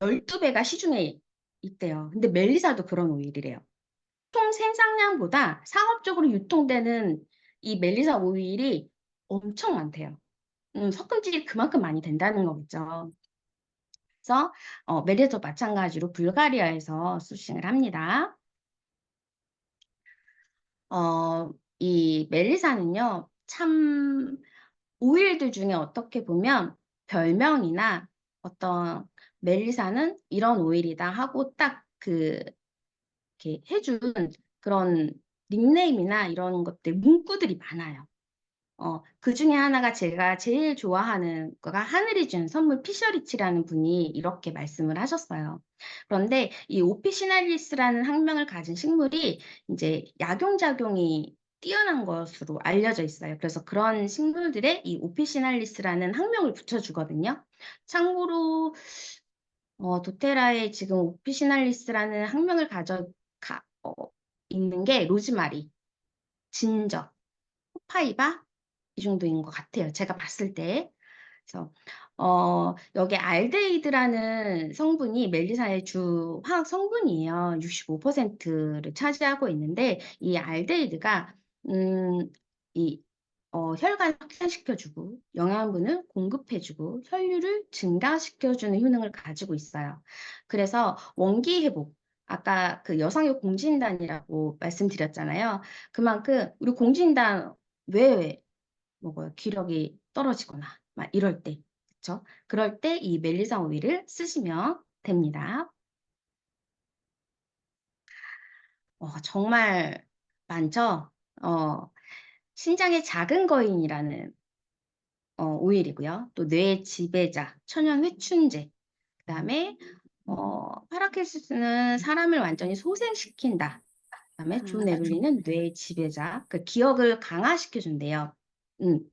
12배가 시중에 있대요. 근데 멜리사도 그런 오일이래요. 총 생산량보다 상업적으로 유통되는 이 멜리사 오일이 엄청 많대요. 섞음질이 그만큼 많이 된다는 거겠죠. 그래서 멜리사도 마찬가지로 불가리아에서 소싱을 합니다. 이 멜리사는요, 참 오일들 중에 어떻게 보면 별명이나 어떤 멜리사는 이런 오일이다 하고 딱 이렇게 해준 그런 닉네임이나 이런 것들, 문구들이 많아요. 그 중에 하나가 제가 제일 좋아하는 거가 하늘이 준 선물 피셔리치라는 분이 이렇게 말씀을 하셨어요. 그런데 이 오피시날리스라는 학명을 가진 식물이 이제 약용작용이 뛰어난 것으로 알려져 있어요. 그래서 그런 식물들에 이 오피시날리스라는 학명을 붙여주거든요. 참고로 도테라에 지금 오피시날리스라는 학명을 있는 게 로즈마리, 진저, 호파이바 이 정도인 것 같아요. 제가 봤을 때. 그래서 여기 알데히드라는 성분이 멜리사의 주 화학 성분이에요. 65%를 차지하고 있는데 이 알데히드가 이 혈관을 확산시켜주고 영양분을 공급해주고 혈류를 증가시켜주는 효능을 가지고 있어요. 그래서 원기 회복, 아까 그 여성의 공진단이라고 말씀드렸잖아요. 그만큼 우리 공진단 왜 먹어요? 기력이 떨어지거나 막 이럴 때, 그렇죠? 그럴 때 이 멜리사 오일을 쓰시면 됩니다. 정말 많죠. 신장의 작은 거인이라는 오일이고요. 또 뇌의 지배자, 천연 회춘제. 그다음에 파라켈시스는 사람을 완전히 소생시킨다. 그다음에 존 에블리는 뇌의 지배자, 그 기억을 강화시켜준대요.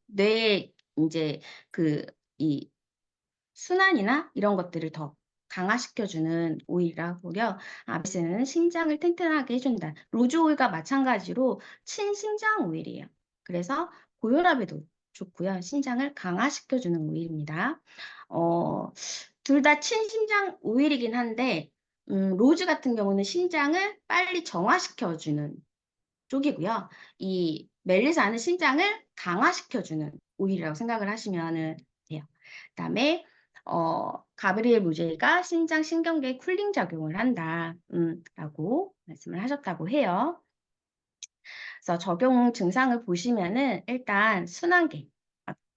뇌의 이제 이 순환이나 이런 것들을 더 강화시켜주는 오일이라고요. 아비스는 심장을 튼튼하게 해준다. 로즈 오일과 마찬가지로 친신장 오일이에요. 그래서 고혈압에도 좋고요. 신장을 강화시켜주는 오일입니다. 둘 다 친신장 오일이긴 한데 로즈 같은 경우는 신장을 빨리 정화시켜주는 쪽이고요. 이 멜리사는 신장을 강화시켜주는 오일이라고 생각을 하시면 돼요. 그다음에 가브리엘 무제이가 신장 신경계에 쿨링 작용을 한다, 라고 말씀을 하셨다고 해요. 그래서 적용 증상을 보시면은 일단 순환계,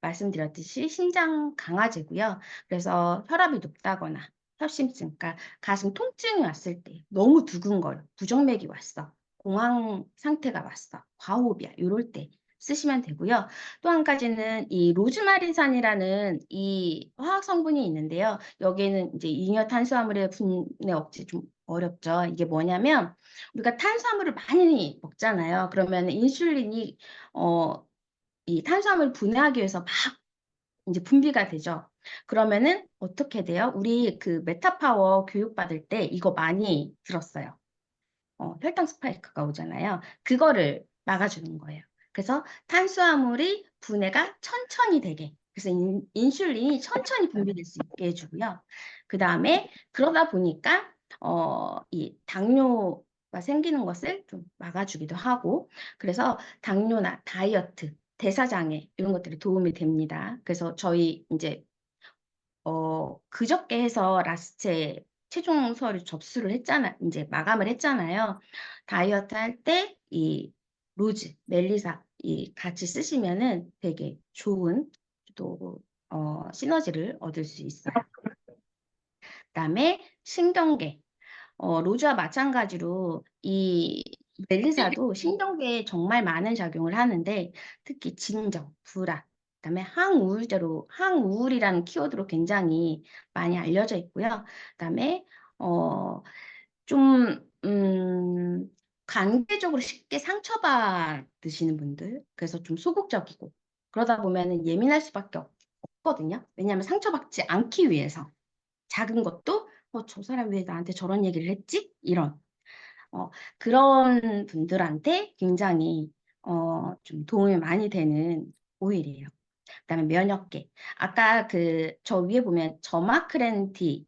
말씀드렸듯이 신장 강화제고요. 그래서 혈압이 높다거나 협심증, 그러니까 가슴 통증이 왔을 때 너무 두근거려, 부정맥이 왔어, 공황 상태가 왔어, 과호흡이야, 이럴 때 쓰시면 되고요. 또 한 가지는 이 로즈마린산이라는 이 화학 성분이 있는데요. 여기에는 이제 이뇨 탄수화물의 분해 억제 좀 어렵죠. 이게 뭐냐면 우리가 탄수화물을 많이 먹잖아요. 그러면 인슐린이 이 탄수화물 분해하기 위해서 막 이제 분비가 되죠. 그러면은 어떻게 돼요? 우리 그 메타파워 교육받을 때 이거 많이 들었어요. 혈당 스파이크가 오잖아요. 그거를 막아주는 거예요. 그래서 탄수화물이 분해가 천천히 되게, 그래서 인슐린이 천천히 분비될 수 있게 해주고요. 그 다음에 그러다 보니까 이 당뇨가 생기는 것을 좀 막아주기도 하고, 그래서 당뇨나 다이어트, 대사장애 이런 것들이 도움이 됩니다. 그래서 저희 이제 그저께 해서 라스트 최종 서류 접수를 했잖아, 이제 마감을 했잖아요. 다이어트 할 때 이 로즈, 멜리사 이 같이 쓰시면은 되게 좋은 또 시너지를 얻을 수 있어요. 그다음에 신경계, 로즈와 마찬가지로 이 멜리사도 신경계에 정말 많은 작용을 하는데 특히 진정, 불안, 그다음에 항우울이라는 키워드로 굉장히 많이 알려져 있고요. 그다음에 좀 관계적으로 쉽게 상처받으시는 분들, 그래서 좀 소극적이고 그러다 보면은 예민할 수밖에 없거든요. 왜냐하면 상처받지 않기 위해서 작은 것도 저 사람 왜 나한테 저런 얘기를 했지? 이런 그런 분들한테 굉장히 좀 도움이 많이 되는 오일이에요. 그다음에 면역계. 아까 저 위에 보면 저마크렌티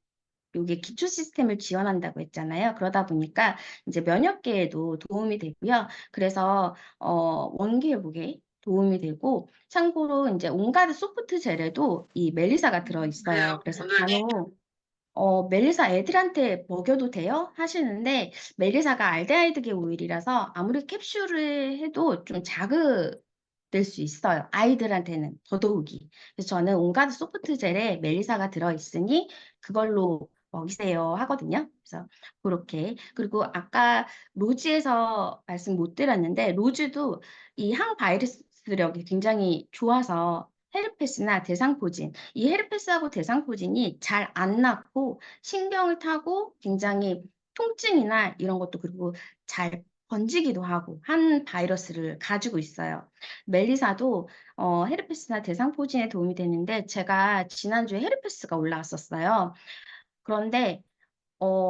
요게 기초 시스템을 지원한다고 했잖아요. 그러다 보니까 이제 면역계에도 도움이 되고요. 그래서 원기 회복에 도움이 되고, 참고로 이제 온가드 소프트 젤에도 이 멜리사가 들어 있어요. 그래서 간혹 멜리사 애들한테 먹여도 돼요? 하시는데 멜리사가 알데하이드계 오일이라서 아무리 캡슐을 해도 좀 자극될 수 있어요. 아이들한테는 더더욱이. 그래서 저는 온가드 소프트 젤에 멜리사가 들어있으니 그걸로 먹이세요 하거든요. 그래서 그렇게. 그리고 아까 로즈에서 말씀 못 드렸는데 로즈도 이 항바이러스력이 굉장히 좋아서 헤르페스나 대상포진, 이 헤르페스하고 대상포진이 잘 안 낫고 신경을 타고 굉장히 통증이나 이런 것도, 그리고 잘 번지기도 하고 한 바이러스를 가지고 있어요. 멜리사도 헤르페스나 대상포진에 도움이 되는데 제가 지난주에 헤르페스가 올라왔었어요. 그런데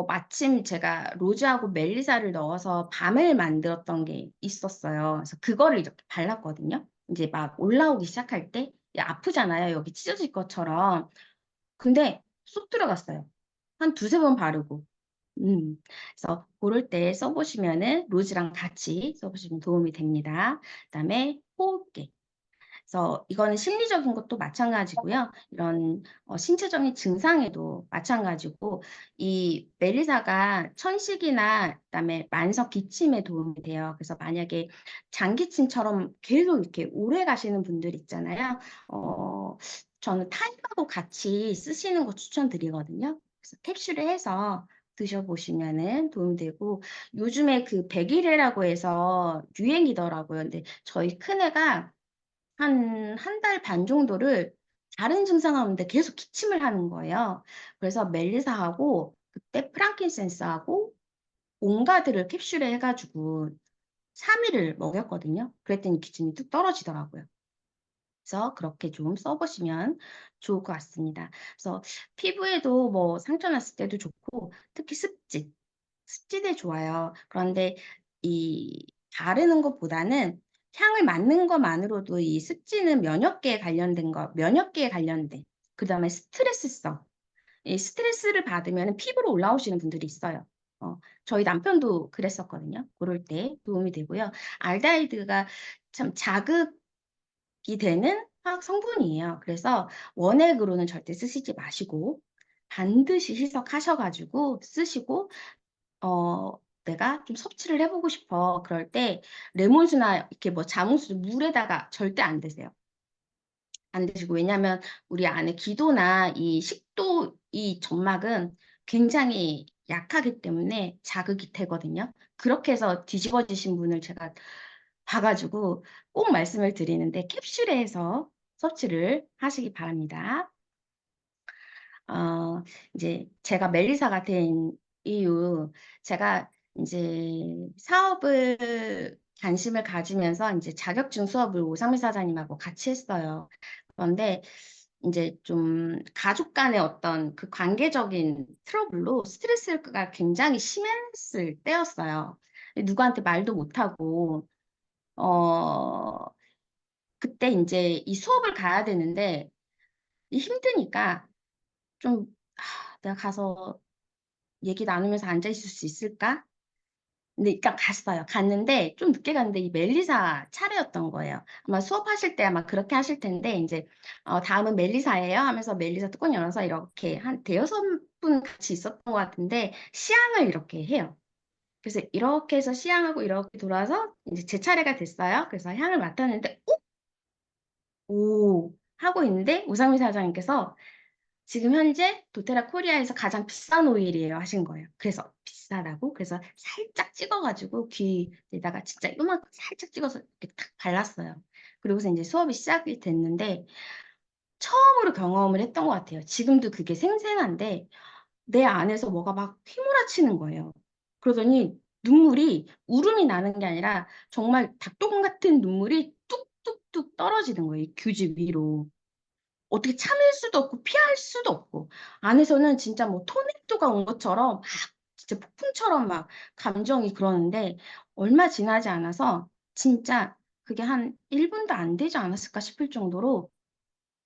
마침 제가 로즈하고 멜리사를 넣어서 밤을 만들었던 게 있었어요. 그래서 그거를 이렇게 발랐거든요. 이제 막 올라오기 시작할 때 아프잖아요. 여기 찢어질 것처럼. 근데 쏙 들어갔어요. 한 두세 번 바르고. 그래서 그럴 때 써보시면은 로즈랑 같이 써보시면 도움이 됩니다. 그다음에 호흡기. 그래서 이거는 심리적인 것도 마찬가지고요. 이런 신체적인 증상에도 마찬가지고, 이 멜리사가 천식이나 그다음에 만성 기침에 도움이 돼요. 그래서 만약에 장기침처럼 계속 이렇게 오래 가시는 분들 있잖아요. 저는 타임하고 같이 쓰시는 거 추천드리거든요. 그래서 캡슐을 해서 드셔보시면은 도움이 되고, 요즘에 그 100일해라고 해서 유행이더라고요. 근데 저희 큰애가 한 달 반 정도를 다른 증상 없는데 계속 기침을 하는 거예요. 그래서 멜리사하고 그때 프랑킨센스하고 온가드를 캡슐에 해가지고 3일을 먹였거든요. 그랬더니 기침이 뚝 떨어지더라고요. 그래서 그렇게 좀 써보시면 좋을 것 같습니다. 그래서 피부에도 뭐 상처 났을 때도 좋고, 특히 습진에 좋아요. 그런데 이 바르는 것보다는 향을 맡는 것만으로도 이 습진은 면역계에 관련된, 그다음에 스트레스성. 이 스트레스를 받으면 피부로 올라오시는 분들이 있어요. 저희 남편도 그랬었거든요. 그럴 때 도움이 되고요. 알데하이드가 참 자극이 되는 화학 성분이에요. 그래서 원액으로는 절대 쓰시지 마시고 반드시 희석하셔가지고 쓰시고, 내가 좀 섭취를 해보고 싶어. 그럴 때 레몬수나 이렇게 뭐 자몽수 물에다가 절대 안 드세요. 안 드시고, 왜냐하면 우리 안에 기도나 이 식도, 이 점막은 굉장히 약하기 때문에 자극이 되거든요. 그렇게 해서 뒤집어지신 분을 제가 봐가지고 꼭 말씀을 드리는데, 캡슐에 해서 섭취를 하시기 바랍니다. 어, 이제 제가 멜리사가 된 이유, 제가 이제 사업을 관심을 가지면서 이제 자격증 수업을 오상미 사장님하고 같이 했어요. 그런데 이제 좀 가족 간의 어떤 그 관계적인 트러블로 스트레스가 굉장히 심했을 때였어요. 누구한테 말도 못하고, 어, 그때 이제 이 수업을 가야 되는데 힘드니까 좀, 내가 가서 얘기 나누면서 앉아 있을 수 있을까? 근데 일단 갔어요. 갔는데 좀 늦게 갔는데 이 멜리사 차례였던 거예요. 아마 수업하실 때 아마 그렇게 하실 텐데, 이제 다음은 멜리사예요 하면서 멜리사 뚜껑 열어서 이렇게 한 대여섯 분 같이 있었던 것 같은데 시향을 이렇게 해요. 그래서 이렇게 해서 시향하고 이렇게 돌아서 이제 제 차례가 됐어요. 그래서 향을 맡았는데 오 하고 있는데 우상미 사장님께서 지금 현재 도테라 코리아에서 가장 비싼 오일이에요 하신 거예요. 그래서 비싸다고? 그래서 살짝 찍어가지고 귀에다가 진짜 요만큼 살짝 찍어서 이렇게 탁 발랐어요. 그리고서 이제 수업이 시작이 됐는데 처음으로 경험을 했던 것 같아요. 지금도 그게 생생한데 내 안에서 뭐가 막 휘몰아치는 거예요. 그러더니 눈물이 울음이 나는 게 아니라 정말 닭똥 같은 눈물이 뚝뚝뚝 떨어지는 거예요. 이 규지 위로. 어떻게 참을 수도 없고 피할 수도 없고, 안에서는 진짜 뭐 토네이도가 온 것처럼 막 진짜 폭풍처럼 막 감정이 그러는데, 얼마 지나지 않아서 진짜 그게 한 1분도 안 되지 않았을까 싶을 정도로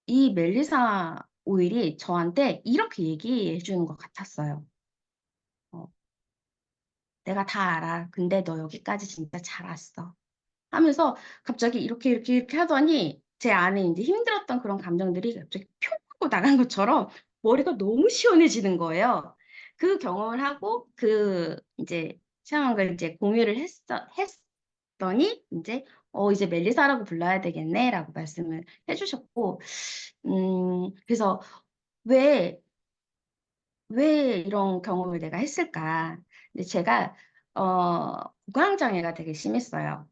이 멜리사 오일이 저한테 이렇게 얘기해 주는 것 같았어요. 어, 내가 다 알아. 근데 너 여기까지 진짜 잘 왔어. 하면서 갑자기 이렇게 하더니 제 안에 이제 힘들었던 그런 감정들이 갑자기 표 하고 나간 것처럼 머리가 너무 시원해지는 거예요. 그 경험을 하고 그 이제 시험한 걸 이제 공유를 했더니 이제 이제 멜리사라고 불러야 되겠네라고 말씀을 해주셨고, 그래서 왜 이런 경험을 내가 했을까? 근데 제가 구강장애가 되게 심했어요.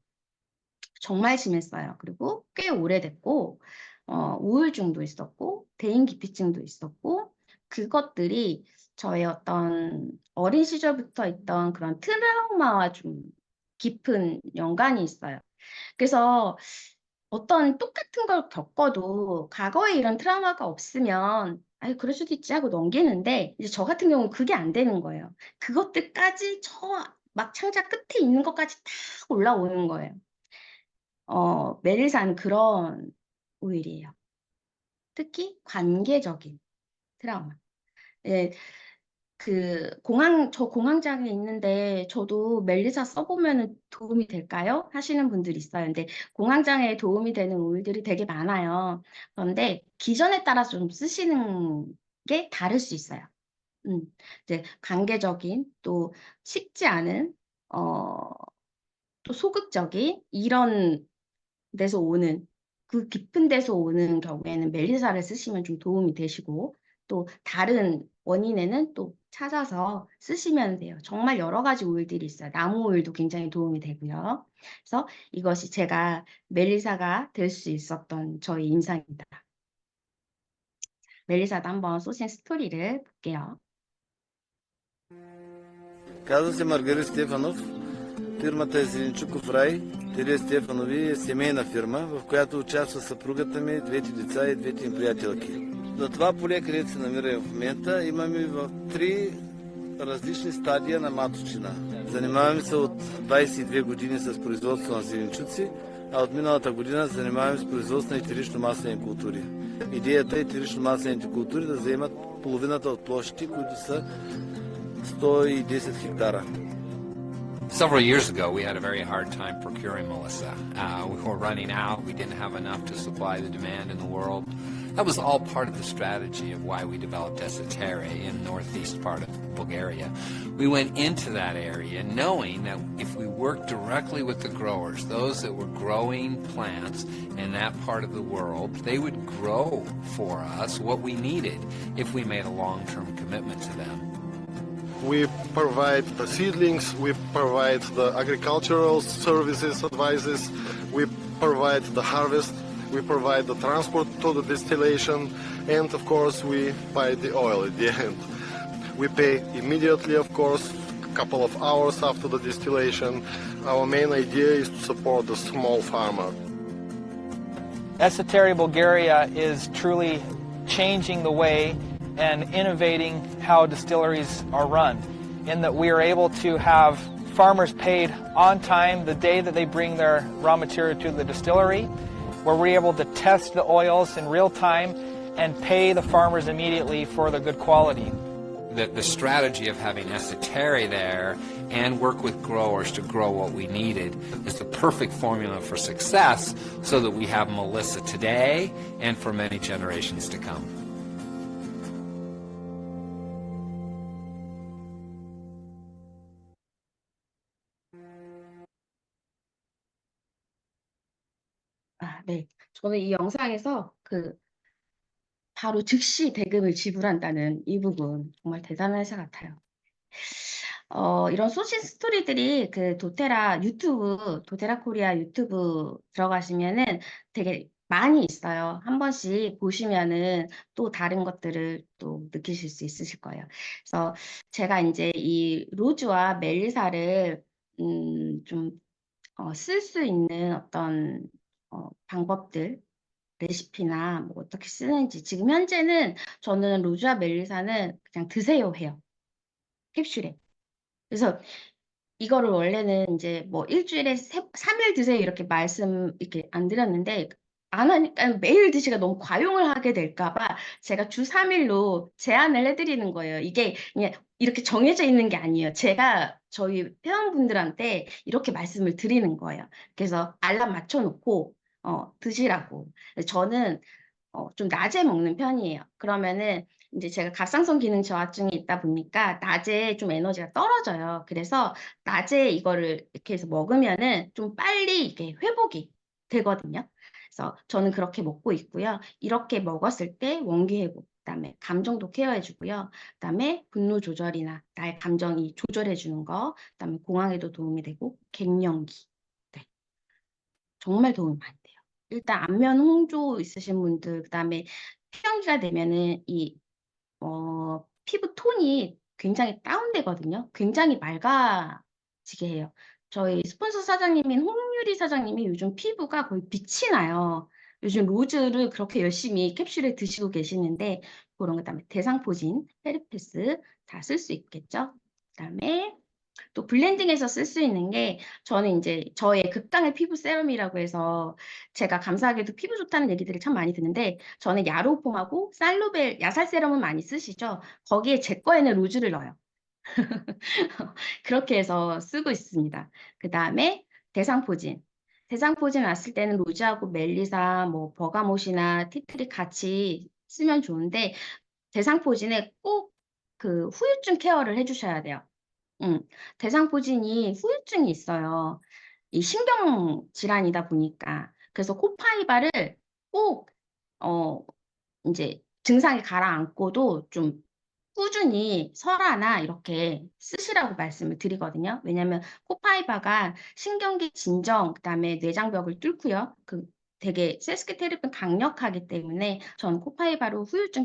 정말 심했어요. 그리고 꽤 오래됐고, 우울증도 있었고, 대인기피증도 있었고, 그것들이 저의 어떤 어린 시절부터 있던 그런 트라우마와 좀 깊은 연관이 있어요. 그래서 어떤 똑같은 걸 겪어도 과거에 이런 트라우마가 없으면, 아유, 그럴 수도 있지 하고 넘기는데, 이제 저 같은 경우는 그게 안 되는 거예요. 그것들까지 막 창자 끝에 있는 것까지 다 올라오는 거예요. 멜리사는 그런 오일이에요. 특히 관계적인 트라우마. 예, 저 공황장애 있는데 저도 멜리사 써보면 도움이 될까요? 하시는 분들이 있어요. 근데 공황장애에 도움이 되는 오일들이 되게 많아요. 그런데 기전에 따라서 좀 쓰시는 게 다를 수 있어요. 이제 관계적인 또 쉽지 않은 또 소극적인 이런 데서 오는 그 깊은 데서 오는 경우에는 멜리사를 쓰시면 좀 도움이 되시고, 또 다른 원인에는 또 찾아서 쓰시면 돼요. 정말 여러 가지 오일들이 있어요. 나무 오일도 굉장히 도움이 되고요. 그래서 이것이 제가 멜리사가 될 수 있었던 저희 인상입니다. 멜리사도 한번 소싱 스토리를 볼게요. Казва се Маргарит Стефанов. Фирмата е Зеленчуков рай. Терия Стефанови е семейна фирма, в която участва съпругата ми, двете деца и двете им приятелки. На това поле, където се намираме в момента, имаме в 3 различни стадия на маточина. Занимаваме се от 22 години с производство на зеленчуци, а от миналата година се занимаваме с производство на етерично-маслени култури. Идеята е етерично-маслените култури да заемат половината от площите, които са 110 хектара. Several years ago, we had a very hard time procuring Melissa. We were running out. We didn't have enough to supply the demand in the world. That was all part of the strategy of why we developed Esotere in the northeast part of Bulgaria. We went into that area knowing that if we worked directly with the growers, those that were growing plants in that part of the world, they would grow for us what we needed if we made a long-term commitment to them. We provide the seedlings, we provide the agricultural services, advices, we provide the harvest, we provide the transport to the distillation, and of course we buy the oil at the end. We pay immediately, of course, a couple of hours after the distillation. Our main idea is to support the small farmer. Esotere Bulgaria is truly changing the way and innovating how distilleries are run, in that we are able to have farmers paid on time the day that they bring their raw material to the distillery, where we're able to test the oils in real time and pay the farmers immediately for the good quality. The strategy of having Esotere there and work with growers to grow what we needed is the perfect formula for success so that we have Melissa today and for many generations to come. 네. 저는 이 영상에서 바로 즉시 대금을 지불한다는 이 부분 정말 대단한 회사 같아요. 이런 소싱 스토리들이 도테라 코리아 유튜브 들어가시면은 되게 많이 있어요. 한 번씩 보시면은 또 다른 것들을 또 느끼실 수 있으실 거예요. 그래서 제가 이제 이 로즈와 멜리사를 좀 쓸 수 있는 어떤 방법들, 레시피나 뭐 어떻게 쓰는지 지금 현재는 저는 로즈와 멜리사는 그냥 드세요 해요. 캡슐에. 그래서 이거를 원래는 이제 뭐 일주일에 3일 드세요 이렇게 이렇게 안 드렸는데 안 하니까 매일 드시가 너무 과용을 하게 될까 봐 제가 주 3일로 제한을 해드리는 거예요. 이게 그냥 이렇게 정해져 있는 게 아니에요. 제가 저희 회원분들한테 이렇게 말씀을 드리는 거예요. 그래서 알람 맞춰놓고 드시라고. 저는 좀 낮에 먹는 편이에요. 그러면은 이제 제가 갑상선 기능 저하증이 있다 보니까 낮에 좀 에너지가 떨어져요. 그래서 낮에 이거를 이렇게 해서 먹으면은 좀 빨리 이게 회복이 되거든요. 그래서 저는 그렇게 먹고 있고요. 이렇게 먹었을 때 원기 회복, 그다음에 감정도 케어해 주고요. 그다음에 분노 조절이나 나의 감정이 조절해 주는 거, 그다음에 공황에도 도움이 되고 갱년기. 네. 정말 도움이 많이 돼요. 일단 안면 홍조 있으신 분들, 그다음에 폐경기가 되면은 이 피부 톤이 굉장히 다운되거든요. 굉장히 맑아지게 해요. 저희 스폰서 사장님인 홍유리 사장님이 요즘 피부가 거의 빛이 나요. 요즘 로즈를 그렇게 열심히 캡슐에 드시고 계시는데 그런 거, 그다음에 대상포진, 페르페스 다 쓸 수 있겠죠. 그다음에 또 블렌딩해서 쓸 수 있는 게 저는 이제 저의 극강의 피부 세럼이라고 해서 제가 감사하게도 피부 좋다는 얘기들을 참 많이 듣는데 저는 야로폼하고 살로벨 야살 세럼은 많이 쓰시죠. 거기에 제 거에는 로즈를 넣어요. 그렇게 해서 쓰고 있습니다. 그다음에 대상포진 왔을 때는 로즈하고 멜리사, 뭐 버가못이나 티트리 같이 쓰면 좋은데 대상포진에 꼭 후유증 케어를 해주셔야 돼요. 대상포진이 후유증이 있어요. 이 신경 질환이다 보니까. 그래서 코파이바를 꼭 이제 증상이 가라앉고도 좀 꾸준히 설화나 이렇게 쓰시라고 말씀을 드리거든요. 왜냐하면 코파이바가 신경계 진정, 그다음에 뇌장벽을 뚫고요. 되게 세스케테르핀 강력하기 때문에 저는 코파이바로 후유증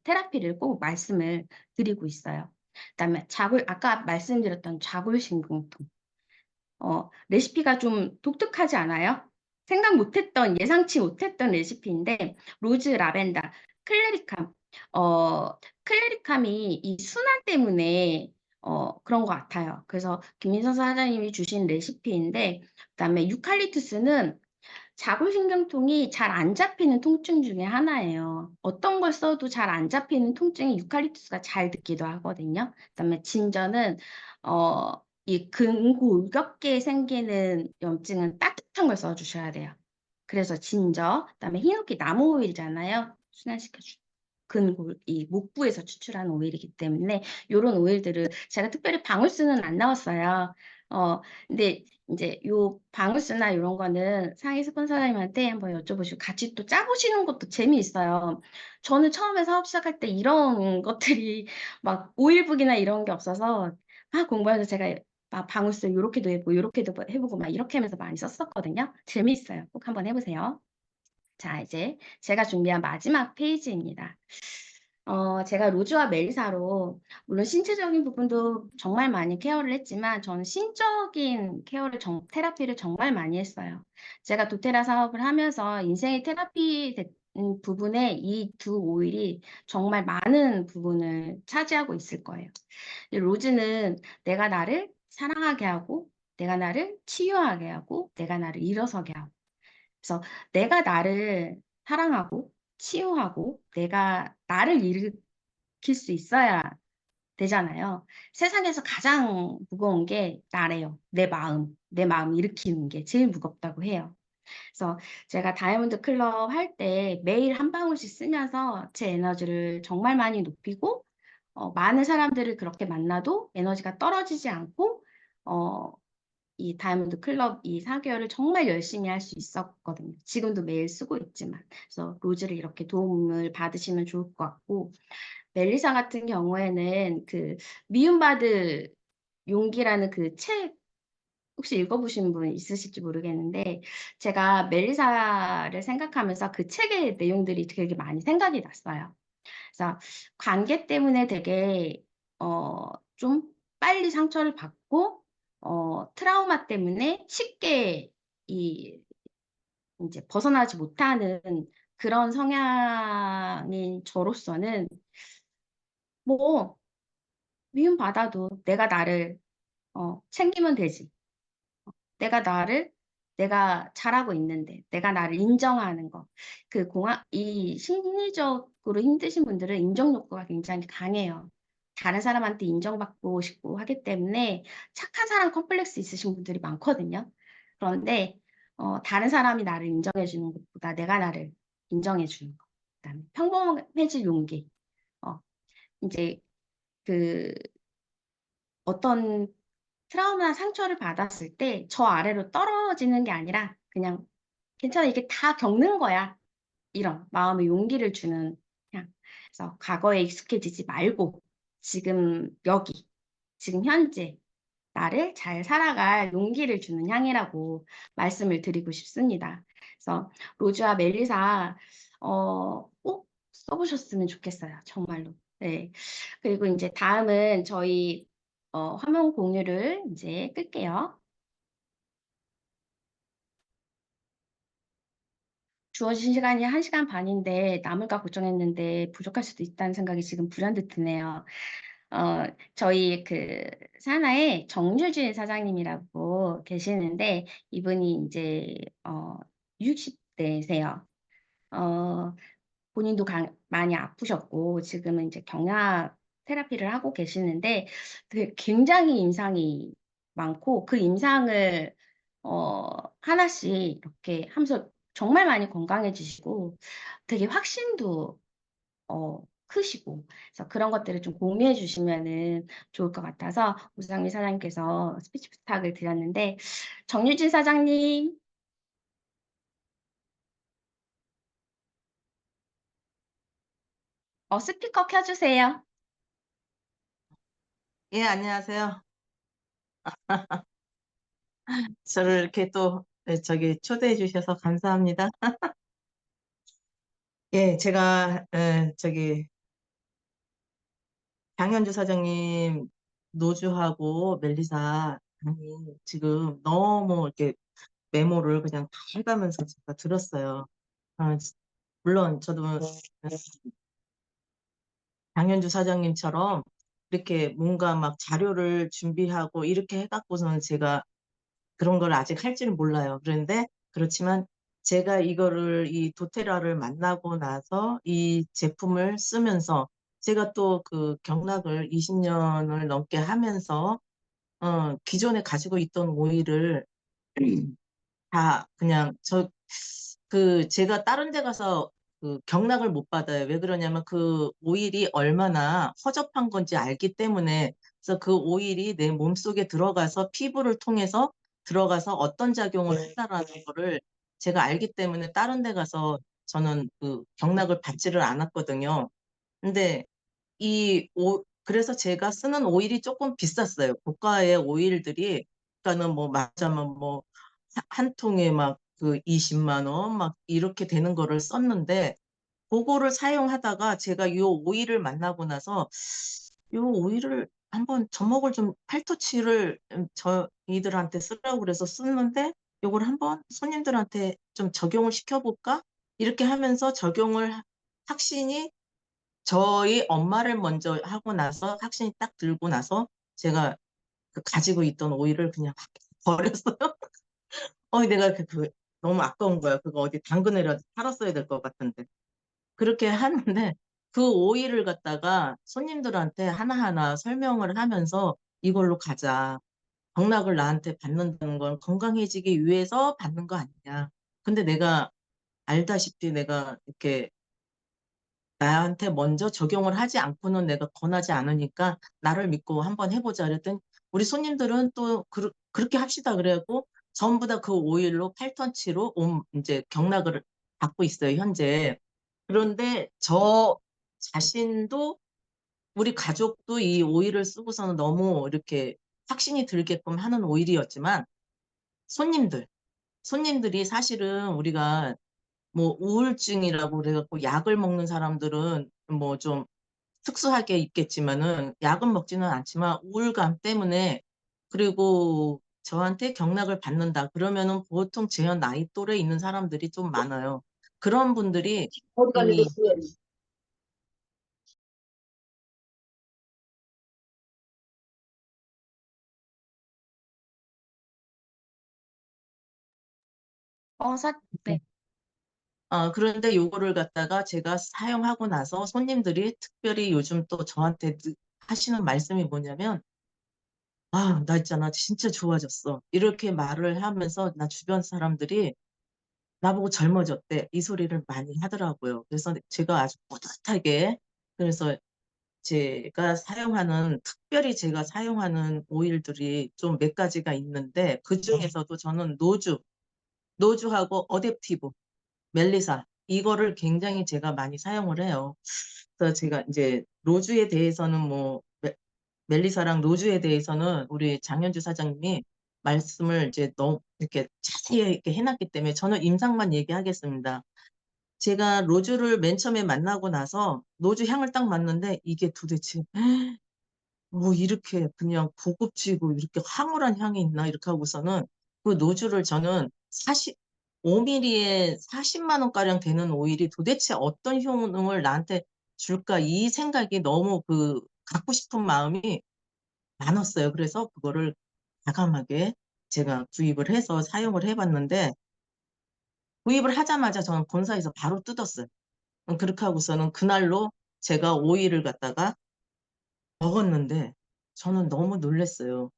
테라피를 꼭 말씀을 드리고 있어요. 그다음에 아까 말씀드렸던 자골신경통. 레시피가 좀 독특하지 않아요? 예상치 못했던 레시피인데, 로즈, 라벤더, 클레리캄. 클레리캄이 이 순환 때문에 그런 것 같아요. 그래서 김민선 사장님이 주신 레시피인데, 그다음에 유칼립투스는 자골신경통이 잘 안 잡히는 통증 중에 하나예요. 어떤 걸 써도 잘 안 잡히는 통증이 유칼립투스가 잘 듣기도 하거든요. 그다음에 진저는 이 근골격계에 생기는 염증은 따뜻한 걸 써주셔야 돼요. 그래서 진저, 그다음에 히노키 나무 오일이잖아요. 순환시켜주는. 이 목부에서 추출한 오일이기 때문에 이런 오일들을 제가 특별히 방울수는 안 나왔어요. 근데 이제 요 방울수나 이런 거는 상위 스폰서님한테 한번 여쭤보시고 같이 또 짜보시는 것도 재미있어요. 저는 처음에 사업 시작할 때 이런 것들이 막 오일북이나 이런 게 없어서 막 공부해서 제가 막 방울수 요렇게도 해보고 요렇게도 해보고 막 이렇게 하면서 많이 썼었거든요. 재미있어요. 꼭 한번 해보세요. 자, 이제 제가 준비한 마지막 페이지입니다. 제가 로즈와 멜리사로 물론 신체적인 부분도 정말 많이 케어를 했지만 저는 심적인 테라피를 정말 많이 했어요. 제가 도테라 사업을 하면서 인생의 테라피 부분에 이 두 오일이 정말 많은 부분을 차지하고 있을 거예요. 로즈는 내가 나를 사랑하게 하고, 내가 나를 치유하게 하고, 내가 나를 일어서게 하고. 그래서 내가 나를 사랑하고, 치유하고, 내가 나를 일으킬 수 있어야 되잖아요. 세상에서 가장 무거운 게 나래요. 내 마음 일으키는 게 제일 무겁다고 해요. 그래서 제가 다이아몬드 클럽 할 때 매일 한 방울씩 쓰면서 제 에너지를 정말 많이 높이고, 많은 사람들을 그렇게 만나도 에너지가 떨어지지 않고, 이 다이아몬드 클럽 이 4개월을 정말 열심히 할 수 있었거든요. 지금도 매일 쓰고 있지만. 그래서 로즈를 이렇게 도움을 받으시면 좋을 것 같고, 멜리사 같은 경우에는 미움받을 용기라는 그 책 혹시 읽어보신 분 있으실지 모르겠는데, 제가 멜리사를 생각하면서 그 책의 내용들이 되게 많이 생각이 났어요. 그래서 관계 때문에 되게 좀 빨리 상처를 받고 트라우마 때문에 쉽게 이제 벗어나지 못하는 그런 성향인 저로서는 뭐 미움받아도 내가 나를 챙기면 되지. 내가 잘하고 있는데, 내가 나를 인정하는 거. 이 심리적으로 힘드신 분들은 인정 욕구가 굉장히 강해요. 다른 사람한테 인정받고 싶고 하기 때문에 착한 사람 컴플렉스 있으신 분들이 많거든요. 그런데, 다른 사람이 나를 인정해 주는 것보다 내가 나를 인정해 주는 거. 그다음에 평범해질 용기. 이제 어떤 트라우마나 상처를 받았을 때 저 아래로 떨어지는 게 아니라 그냥 괜찮아, 이게 다 겪는 거야. 이런 마음의 용기를 주는 향. 그래서 과거에 익숙해지지 말고 지금 여기, 지금 현재 나를 잘 살아갈 용기를 주는 향이라고 말씀을 드리고 싶습니다. 그래서 로즈와 멜리사 꼭 써보셨으면 좋겠어요. 정말로. 네. 그리고 이제 다음은 저희 화면 공유를 이제 끌게요. 주어진 시간이 1시간 반인데 남을까 걱정했는데 부족할 수도 있다는 생각이 지금 불현듯 드네요. 저희 사나의 정유진 사장님이라고 계시는데 이분이 이제 60대세요. 본인도 많이 아프셨고 지금은 이제 경락 테라피를 하고 계시는데 굉장히 임상이 많고 그 임상을 하나씩 이렇게 하면서 정말 많이 건강해지시고 되게 확신도 크시고 그래서 그런 것들을 좀 공유해 주시면은 좋을 것 같아서 우상미 사장님께서 스피치 부탁을 드렸는데 정유진 사장님. 스피커 켜주세요. 예, 안녕하세요. 저를 이렇게 또 초대해 주셔서 감사합니다. 예, 제가 장현주 사장님 노주하고 멜리사 아니 지금 너무 이렇게 메모를 그냥 다 해가면서 제가 들었어요. 물론 저도 장현주 사장님처럼 이렇게 뭔가 막 자료를 준비하고 이렇게 해갖고서는 제가 그런 걸 아직 할 줄은 몰라요. 그런데 그렇지만 제가 이 도테라를 만나고 나서 이 제품을 쓰면서 제가 또 그 경락을 20년을 넘게 하면서 기존에 가지고 있던 오일을 다 그냥 제가 다른 데 가서 그 경락을 못 받아요. 왜 그러냐면 그 오일이 얼마나 허접한 건지 알기 때문에. 그래서 그 오일이 내 몸속에 들어가서 피부를 통해서 들어가서 어떤 작용을 한다라는 거를 제가 알기 때문에 다른 데 가서 저는 그 경락을 받지를 않았거든요. 근데 그래서 제가 쓰는 오일이 조금 비쌌어요. 고가의 오일들이, 그러니까는 뭐 말하자면 뭐 한 통에 막 그 20만 원 막 이렇게 되는 거를 썼는데, 그거를 사용하다가 제가 요 오일을 만나고 나서 요 오일을 한번 접목을 좀 팔토치를 저희들한테 쓰라고 그래서 쓰는데 요걸 한번 손님들한테 좀 적용을 시켜볼까? 이렇게 하면서 확신이 저희 엄마를 먼저 하고 나서 확신이 딱 들고 나서 제가 그 가지고 있던 오일을 그냥 버렸어요. 내가 너무 아까운 거야. 그거 어디 당근이라도 팔았어야 될 것 같은데. 그렇게 하는데 그 오일을 갖다가 손님들한테 하나하나 설명을 하면서 이걸로 가자. 경락을 나한테 받는다는 건 건강해지기 위해서 받는 거 아니냐. 근데 내가 알다시피 내가 이렇게 나한테 먼저 적용을 하지 않고는 내가 권하지 않으니까 나를 믿고 한번 해보자 그랬더니 우리 손님들은 또 그렇게 합시다 그래갖고 전부 다 그 오일로 8턴치로 이제 경락을 받고 있어요, 현재. 그런데 저 자신도 우리 가족도 이 오일을 쓰고서는 너무 이렇게 확신이 들게끔 하는 오일이었지만 손님들이 사실은 우리가 뭐 우울증이라고 그래갖고 약을 먹는 사람들은 뭐 좀 특수하게 있겠지만은 약은 먹지는 않지만 우울감 때문에 그리고 저한테 경락을 받는다 그러면은 보통 제 나이 또래 있는 사람들이 좀 많아요. 그런 분들이 네. 그런데 요거를 갖다가 제가 사용하고 나서 손님들이 특별히 요즘 또 저한테 하시는 말씀이 뭐냐면 나 있잖아. 진짜 좋아졌어. 이렇게 말을 하면서 나 주변 사람들이 나보고 젊어졌대. 이 소리를 많이 하더라고요. 그래서 제가 아주 뿌듯하게 그래서 특별히 제가 사용하는 오일들이 좀 몇 가지가 있는데 그 중에서도 저는 노주하고 어댑티브, 멜리사 이거를 굉장히 제가 많이 사용을 해요. 그래서 제가 이제 노주에 대해서는 멜리사랑 노주에 대해서는 우리 장현주 사장님이 말씀을 이제 너무 이렇게 자세히 이렇게 해놨기 때문에 저는 임상만 얘기하겠습니다. 제가 로즈를 맨 처음에 만나고 나서 노즈 향을 딱 맡는데 이게 도대체 뭐 이렇게 그냥 고급지고 이렇게 황홀한 향이 있나 이렇게 하고서는 그 노즈를 저는 5mm에 40만 원가량 되는 오일이 도대체 어떤 효능을 나한테 줄까 이 생각이 너무 갖고 싶은 마음이 많았어요. 그래서 그거를 과감하게 제가 구입을 해서 사용을 해봤는데 구입을 하자마자 저는 본사에서 바로 뜯었어요. 그렇게 하고서는 그날로 제가 오일을 갖다가 먹었는데 저는 너무 놀랐어요.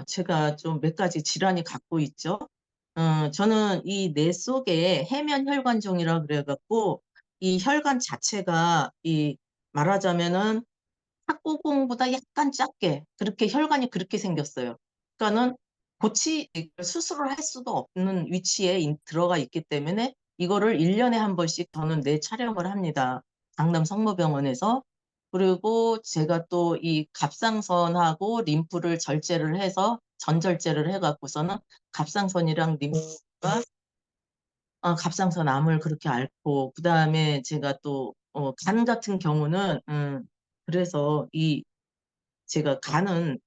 제가 좀 몇 가지 질환이 갖고 있죠. 저는 이 뇌 속에 해면 혈관종이라 그래갖고 이 혈관 자체가 말하자면은 탁구공보다 약간 작게 그렇게 혈관이 그렇게 생겼어요. 그러니까는 수술을 할 수도 없는 위치에 들어가 있기 때문에 이거를 1년에 한 번씩 저는 뇌 촬영을 합니다. 강남 성모병원에서. 그리고 제가 또 이 갑상선하고 림프를 절제를 해서 전절제를 해갖고서는 갑상선이랑 림프가 갑상선 암을 그렇게 앓고, 그 다음에 제가 또 간 같은 경우는 그래서 제가 간은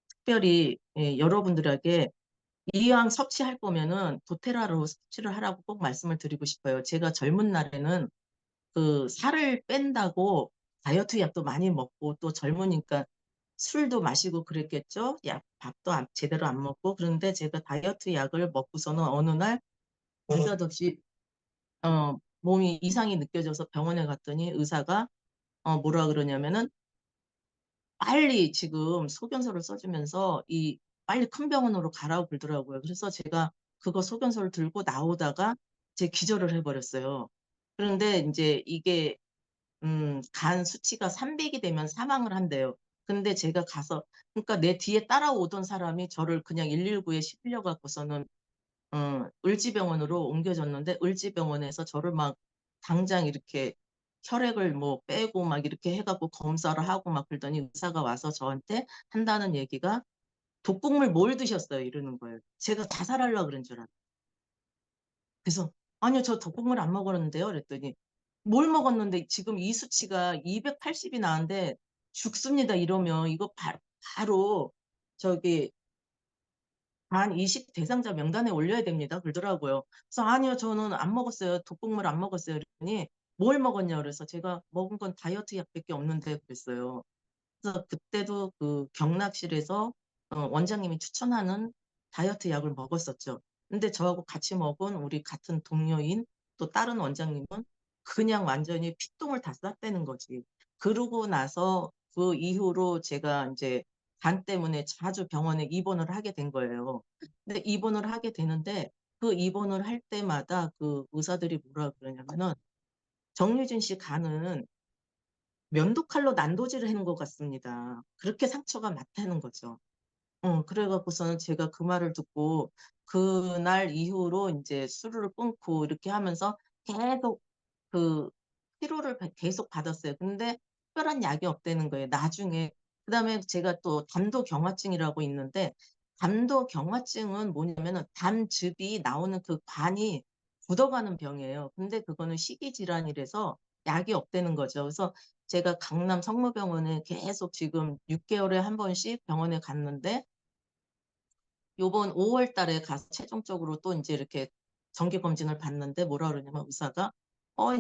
특별히 여러분들에게 이왕 섭취할 거면은 도테라로 섭취를 하라고 꼭 말씀을 드리고 싶어요. 제가 젊은 날에는 그 살을 뺀다고 다이어트 약도 많이 먹고, 또 젊으니까 술도 마시고 그랬겠죠. 밥도 제대로 안 먹고. 그런데 제가 다이어트 약을 먹고서는 어느 날 느닷없이 몸이 이상이 느껴져서 병원에 갔더니 의사가 뭐라 그러냐면은 빨리 지금 소견서를 써주면서 빨리 큰 병원으로 가라고 그러더라고요. 그래서 제가 그거 소견서를 들고 나오다가 기절을 해버렸어요. 그런데 이제 이게 간 수치가 300이 되면 사망을 한대요. 근데 제가 가서, 그러니까 내 뒤에 따라오던 사람이 저를 그냥 119에 실려 갖고서는 을지병원으로 옮겨졌는데, 을지병원에서 저를 막 당장 이렇게 혈액을 뭐 빼고 막 이렇게 해갖고 검사를 하고 막 그러더니 의사가 와서 저한테 한다는 얘기가 독국물 뭘 드셨어요? 이러는 거예요. 제가 자살하려고 그런 줄 알았어요. 그래서 아니요, 저 독국물 안 먹었는데요. 그랬더니 뭘 먹었는데 지금 이 수치가 280이 나왔는데 죽습니다. 이러면 이거 바로 저기 간 이식 대상자 명단에 올려야 됩니다. 그러더라고요. 그래서 아니요, 저는 안 먹었어요. 독국물 안 먹었어요. 그랬더니 뭘 먹었냐 그래서 제가 먹은 건 다이어트 약밖에 없는데 그랬어요. 그래서 그때도 그 경락실에서 원장님이 추천하는 다이어트 약을 먹었었죠. 근데 저하고 같이 먹은 우리 같은 동료인 또 다른 원장님은 그냥 완전히 피똥을 다 쌌다는 거지. 그러고 나서 그 이후로 제가 이제 간 때문에 자주 병원에 입원을 하게 된 거예요. 근데 입원을 하게 되는데 그 입원을 할 때마다 그 의사들이 뭐라 그러냐면은 정유진 씨 간은 면도칼로 난도질을 하는 것 같습니다. 그렇게 상처가 많다는 거죠. 그래갖고서는 제가 그 말을 듣고 그날 이후로 이제 술을 끊고 이렇게 하면서 계속 그 치료를 계속 받았어요. 근데 특별한 약이 없다는 거예요. 나중에. 그다음에 제가 또 담도경화증이라고 있는데, 담도경화증은 뭐냐면은 담즙이 나오는 그 관이 굳어가는 병이에요. 근데 그거는 식이질환이라서 약이 없다는 거죠. 그래서 제가 강남 성모병원에 계속 지금 6개월에 한 번씩 병원에 갔는데, 요번 5월 달에 가서 최종적으로 또 이제 이렇게 정기 검진을 받는데 뭐라 그러냐면 의사가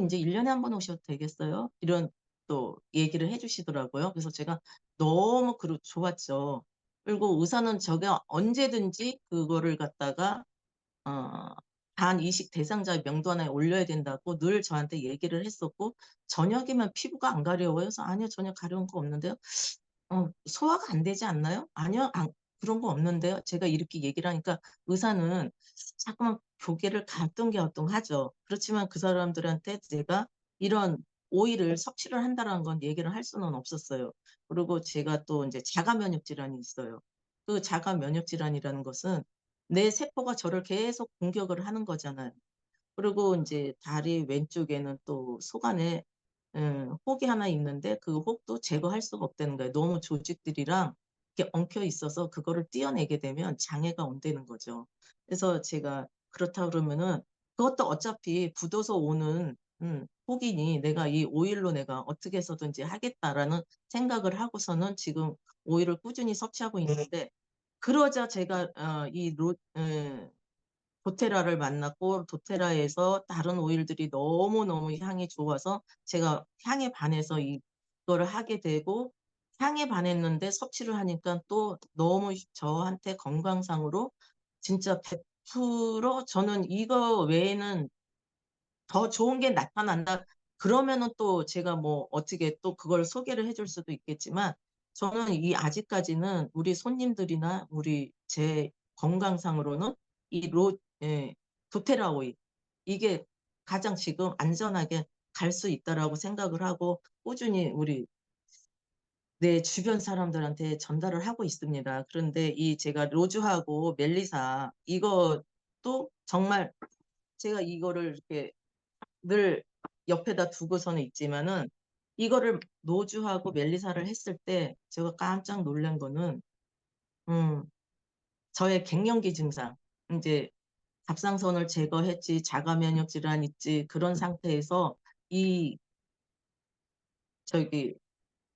이제 1년에 한 번 오셔도 되겠어요? 이런 또 얘기를 해주시더라고요. 그래서 제가 너무 좋았죠. 그리고 의사는 저게 언제든지 그거를 갖다가 어, 간 이식 대상자 명단에 올려야 된다고 늘 저한테 얘기를 했었고, 저녁이면 피부가 안 가려워요. 그래서 아니요, 전혀 가려운 거 없는데요. 소화가 안 되지 않나요? 아니요, 그런 거 없는데요. 제가 이렇게 얘기를 하니까 의사는 자꾸만 고개를 가뚱하죠. 그렇지만 그 사람들한테 제가 이런 오일을 섭취를 한다는 건 얘기를 할 수는 없었어요. 그리고 제가 또 이제 자가 면역 질환이 있어요. 그 자가 면역 질환이라는 것은 내 세포가 저를 계속 공격을 하는 거잖아요. 그리고 이제 다리 왼쪽에는 또 속안에 혹이 하나 있는데 그 혹도 제거할 수가 없다는 거예요. 너무 조직들이랑 이렇게 엉켜 있어서 그거를 떼어내게 되면 장애가 온다는 거죠. 그래서 제가 그렇다 그러면은 그것도 어차피 굳어서 오는 혹이니 내가 이 오일로 내가 어떻게 해서든지 하겠다라는 생각을 하고서는 지금 오일을 꾸준히 섭취하고 있는데, 그러자 제가 도테라를 만났고 도테라에서 다른 오일들이 너무너무 향이 좋아서 제가 향에 반해서 이거를 하게 되고, 향에 반했는데 섭취를 하니까 또 너무 저한테 건강상으로 진짜 100% 저는 이거 외에는 더 좋은 게 나타난다. 그러면은 또 제가 뭐 어떻게 또 그걸 소개를 해줄 수도 있겠지만, 저는 아직까지는 우리 손님들이나 제 건강상으로는 예, 도테라 오일 이게 가장 지금 안전하게 갈 수 있다라고 생각을 하고 꾸준히 내 주변 사람들한테 전달을 하고 있습니다. 그런데 제가 로즈하고 멜리사 이것도 정말 제가 이거를 이렇게 늘 옆에다 두고서는 있지만은 이거를 노주하고 멜리사를 했을 때 제가 깜짝 놀란 거는 저의 갱년기 증상, 이제 갑상선을 제거했지, 자가 면역 질환 있지, 그런 상태에서 이 저기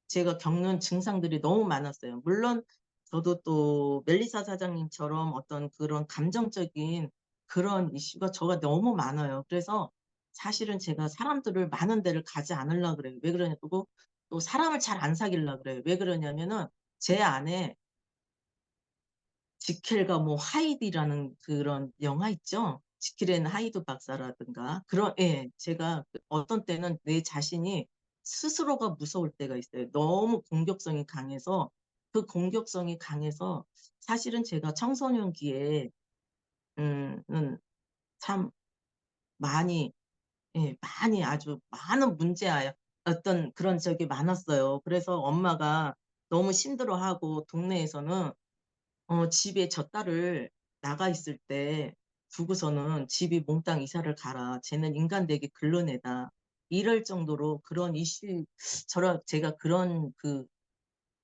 제가 겪는 증상들이 너무 많았어요. 물론 저도 또 멜리사 사장님처럼 어떤 그런 감정적인 그런 이슈가 저가 너무 많아요. 그래서 사실은 제가 사람들을 많은 데를 가지 않으려고 그래요. 왜 그러냐고, 또 사람을 잘 안 사귀려고 그래요. 왜 그러냐면은 제 안에 지켈과 뭐 하이디라는 그런 영화 있죠? 지킬 앤 하이드 박사라든가 그런, 예, 제가 어떤 때는 내 자신이 스스로가 무서울 때가 있어요. 너무 공격성이 강해서, 그 공격성이 강해서 사실은 제가 청소년기에 참 많이, 예, 많이 아주 많은 문제야 어떤 그런 적이 많았어요. 그래서 엄마가 너무 힘들어하고 동네에서는 집에 저 딸을 나가 있을 때 두고서는 집이 몽땅 이사를 가라. 쟤는 인간되게 글러내다. 이럴 정도로 그런 이슈, 제가 그런 그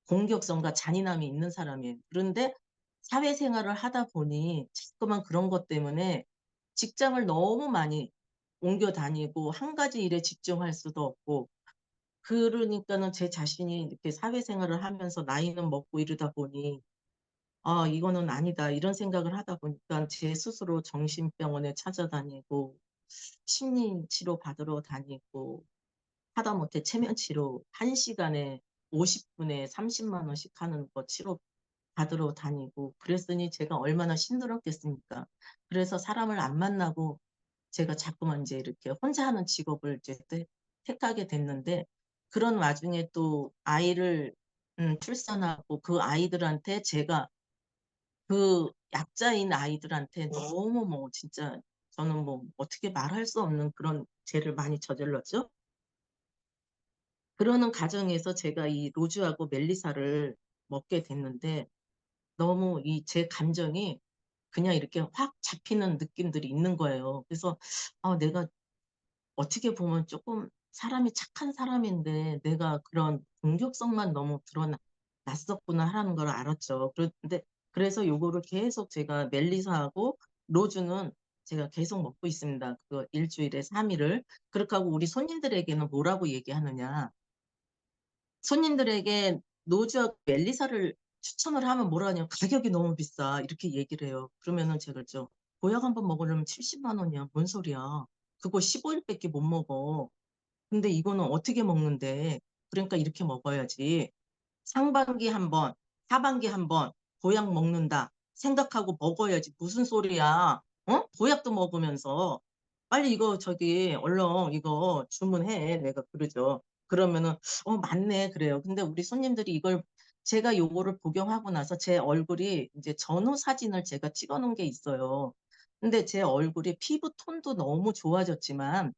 공격성과 잔인함이 있는 사람이에요. 그런데 사회생활을 하다 보니 자꾸만 그런 것 때문에 직장을 너무 많이 옮겨 다니고 한 가지 일에 집중할 수도 없고, 그러니까는 제 자신이 이렇게 사회생활을 하면서 나이는 먹고 이러다 보니 아, 이거는 아니다. 이런 생각을 하다 보니까 제 스스로 정신병원에 찾아다니고, 심리치료 받으러 다니고, 하다못해 체면치료 1시간에 50분에 30만 원씩 하는 거 치료 받으러 다니고, 그랬으니 제가 얼마나 힘들었겠습니까? 그래서 사람을 안 만나고 제가 자꾸만 이제 이렇게 혼자 하는 직업을 이제 택하게 됐는데, 그런 와중에 또 아이를 출산하고 그 아이들한테 제가 그 약자인 아이들한테 너무 뭐 진짜 저는 뭐 어떻게 말할 수 없는 그런 죄를 많이 저질렀죠. 그러는 과정에서 제가 이 로즈하고 멜리사를 먹게 됐는데 너무 이 제 감정이 그냥 이렇게 확 잡히는 느낌들이 있는 거예요. 그래서 내가 어떻게 보면 조금 사람이 착한 사람인데 내가 그런 공격성만 너무 드러났었구나 하는 걸 알았죠. 그런데 그래서 요거를 계속 제가 멜리사하고 로즈는 제가 계속 먹고 있습니다. 그 일주일에 3일을. 그렇게 하고 우리 손님들에게는 뭐라고 얘기하느냐. 손님들에게 노즈하고 멜리사를 추천을 하면 뭐라 하냐면 가격이 너무 비싸. 이렇게 얘기를 해요. 그러면은 제가 저 보약 한번 먹으려면 70만 원이야. 뭔 소리야. 그거 15일밖에 못 먹어. 근데 이거는 어떻게 먹는데? 그러니까 이렇게 먹어야지. 상반기 한 번, 하반기 한 번 보약 먹는다 생각하고 먹어야지. 무슨 소리야? 보약도 먹으면서 빨리 이거 저기 얼른 이거 주문해. 내가 그러죠. 그러면은 맞네 그래요. 근데 우리 손님들이 이걸 제가 요거를 복용하고 나서 제 얼굴이 이제 전후 사진을 제가 찍어 놓은 게 있어요. 근데 제 얼굴이 피부 톤도 너무 좋아졌지만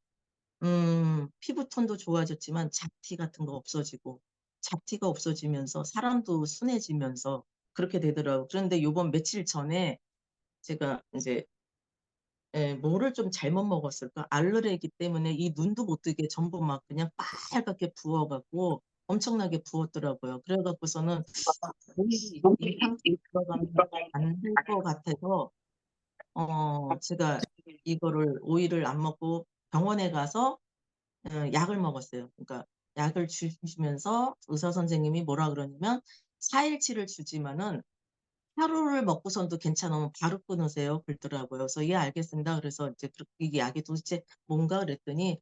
피부톤도 좋아졌지만 잡티 같은 거 없어지고 잡티가 없어지면서 사람도 순해지면서 그렇게 되더라고요. 그런데 요번 며칠 전에 제가 이제 뭐를 좀 잘못 먹었을까? 알레르기 때문에 이 눈도 못 뜨게 전부 막 그냥 빨갛게 부어갖고 엄청나게 부었더라고요. 그래갖고서는 오일이 이 상태에 들어가면 안 될 것 같아서 제가 이거를 오일을 안 먹고 병원에 가서 약을 먹었어요. 그러니까 약을 주시면서 의사 선생님이 뭐라 그러냐면 4일치를 주지만은 하루를 먹고선도 괜찮으면 바로 끊으세요. 그러더라고요. 그래서 예, 알겠습니다. 그래서 이제 이게 약이 도대체 뭔가 그랬더니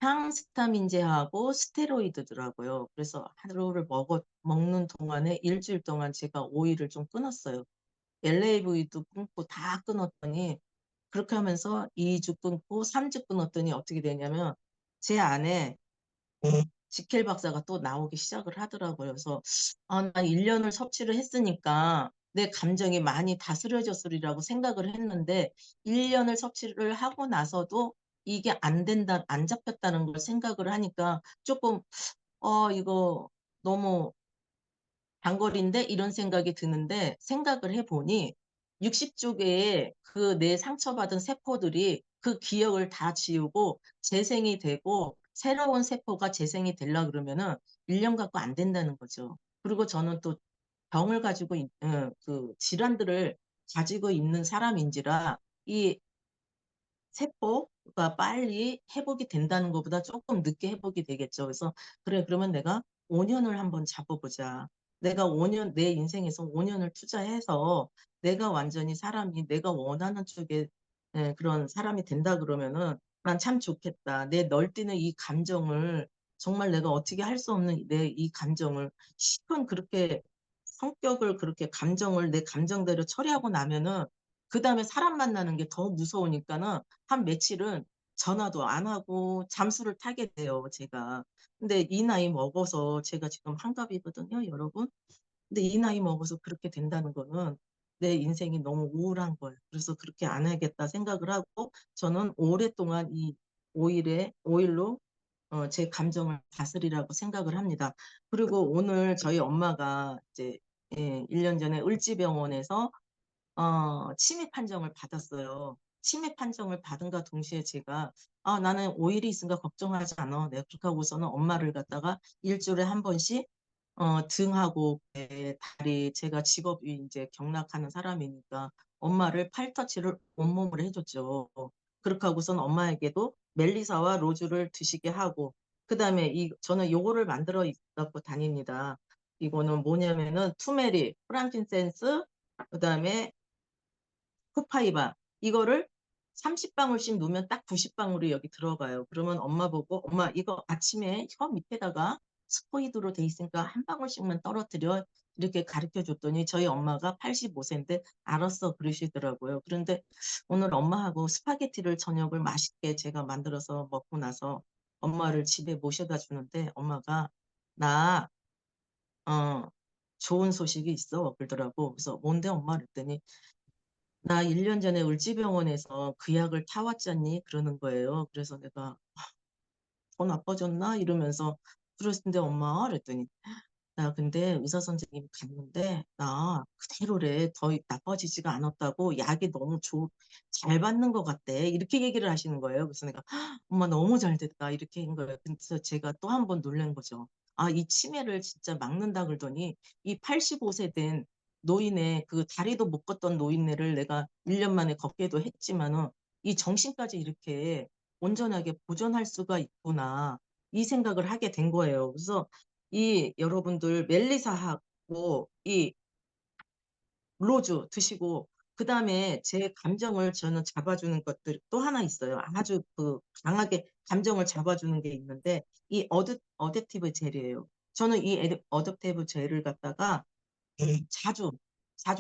항스타민제하고 스테로이드더라고요. 그래서 하루를 먹는 동안에 일주일 동안 제가 오일을 좀 끊었어요. LAV도 끊고 다 끊었더니 그렇게 하면서 2주 끊고 3주 끊었더니 어떻게 되냐면 제 안에 지켈 박사가 또 나오기 시작을 하더라고요. 그래서 난 1년을 섭취를 했으니까 내 감정이 많이 다스려졌으리라고 생각을 했는데 1년을 섭취를 하고 나서도 이게 안 된다, 안 잡혔다는 걸 생각을 하니까 조금 이거 너무 단거리인데 이런 생각이 드는데 생각을 해보니 60쪽에 그 내 상처받은 세포들이 그 기억을 다 지우고 재생이 되고 새로운 세포가 재생이 되려 그러면은 1년 갖고 안 된다는 거죠. 그리고 저는 또 병을 가지고 그 질환들을 가지고 있는 사람인지라 이 세포가 빨리 회복이 된다는 것보다 조금 늦게 회복이 되겠죠. 그래서 그래 그러면 내가 5년을 한번 잡아보자. 내가 5년 내 인생에서 5년을 투자해서 내가 완전히 사람이 내가 원하는 쪽에 그런 사람이 된다 그러면은 난 참 좋겠다. 내 널뛰는 이 감정을 정말 내가 어떻게 할 수 없는 내 이 감정을 실컷 그렇게 성격을 그렇게 감정을 내 감정대로 처리하고 나면은 그다음에 사람 만나는 게 더 무서우니까는 한 며칠은 전화도 안 하고 잠수를 타게 돼요, 제가. 근데 이 나이 먹어서 제가 지금 한갑이거든요, 여러분. 근데 이 나이 먹어서 그렇게 된다는 거는 내 인생이 너무 우울한 거예요. 그래서 그렇게 안 해야겠다 생각을 하고 저는 오랫동안 이 오일로 제 감정을 다스리라고 생각을 합니다. 그리고 오늘 저희 엄마가 이제 1년 전에 을지병원에서 치매 판정을 받았어요. 치매 판정을 받은가 동시에 제가 나는 오일이 있으니까 걱정하지 않아. 내가 그렇게 하고서는 엄마를 갖다가 일주일에 한 번씩 등하고 배, 다리 제가 직업이 이제 경락하는 사람이니까 엄마를 팔터치를 온몸으로 해줬죠. 그렇게 하고선 엄마에게도 멜리사와 로즈를 드시게 하고 그다음에 저는 요거를 만들어 갖고 다닙니다. 이거는 뭐냐면은 투메리, 프랑킨센스, 그다음에 호파이바 이거를 30방울씩 넣으면 딱 90방울이 여기 들어가요. 그러면 엄마 보고 엄마 이거 아침에 혀 밑에다가 스포이드로 돼 있으니까 한 방울씩만 떨어뜨려 이렇게 가르쳐 줬더니 저희 엄마가 85세인데 알았어 그러시더라고요. 그런데 오늘 엄마하고 스파게티를 저녁을 맛있게 제가 만들어서 먹고 나서 엄마를 집에 모셔다 주는데 엄마가 나 좋은 소식이 있어 그러더라고. 그래서 뭔데 엄마 그랬더니 나 1년 전에 을지병원에서 그 약을 타왔잖니? 그러는 거예요. 그래서 내가 더 나빠졌나? 이러면서 그랬는데 엄마 그랬더니 나 근데 의사 선생님 갔는데 나 그대로래 더 나빠지지가 않았다고 약이 너무 잘 받는 것 같대 이렇게 얘기를 하시는 거예요. 그래서 내가 엄마 너무 잘 됐다 이렇게 한 거예요. 그래서 제가 또 한 번 놀란 거죠. 이 치매를 진짜 막는다 그러더니 이 85세 된 노인의 그 다리도 못 걷던 노인네를 내가 1년 만에 걷게도 했지만은 이 정신까지 이렇게 온전하게 보존할 수가 있구나 이 생각을 하게 된 거예요. 그래서 이 여러분들 멜리사하고 이 로즈 드시고 그다음에 제 감정을 저는 잡아주는 것들 또 하나 있어요. 아주 그 강하게 감정을 잡아주는 게 있는데 이 어댑티브 젤이에요. 저는 이 어댑티브 젤을 갖다가 자주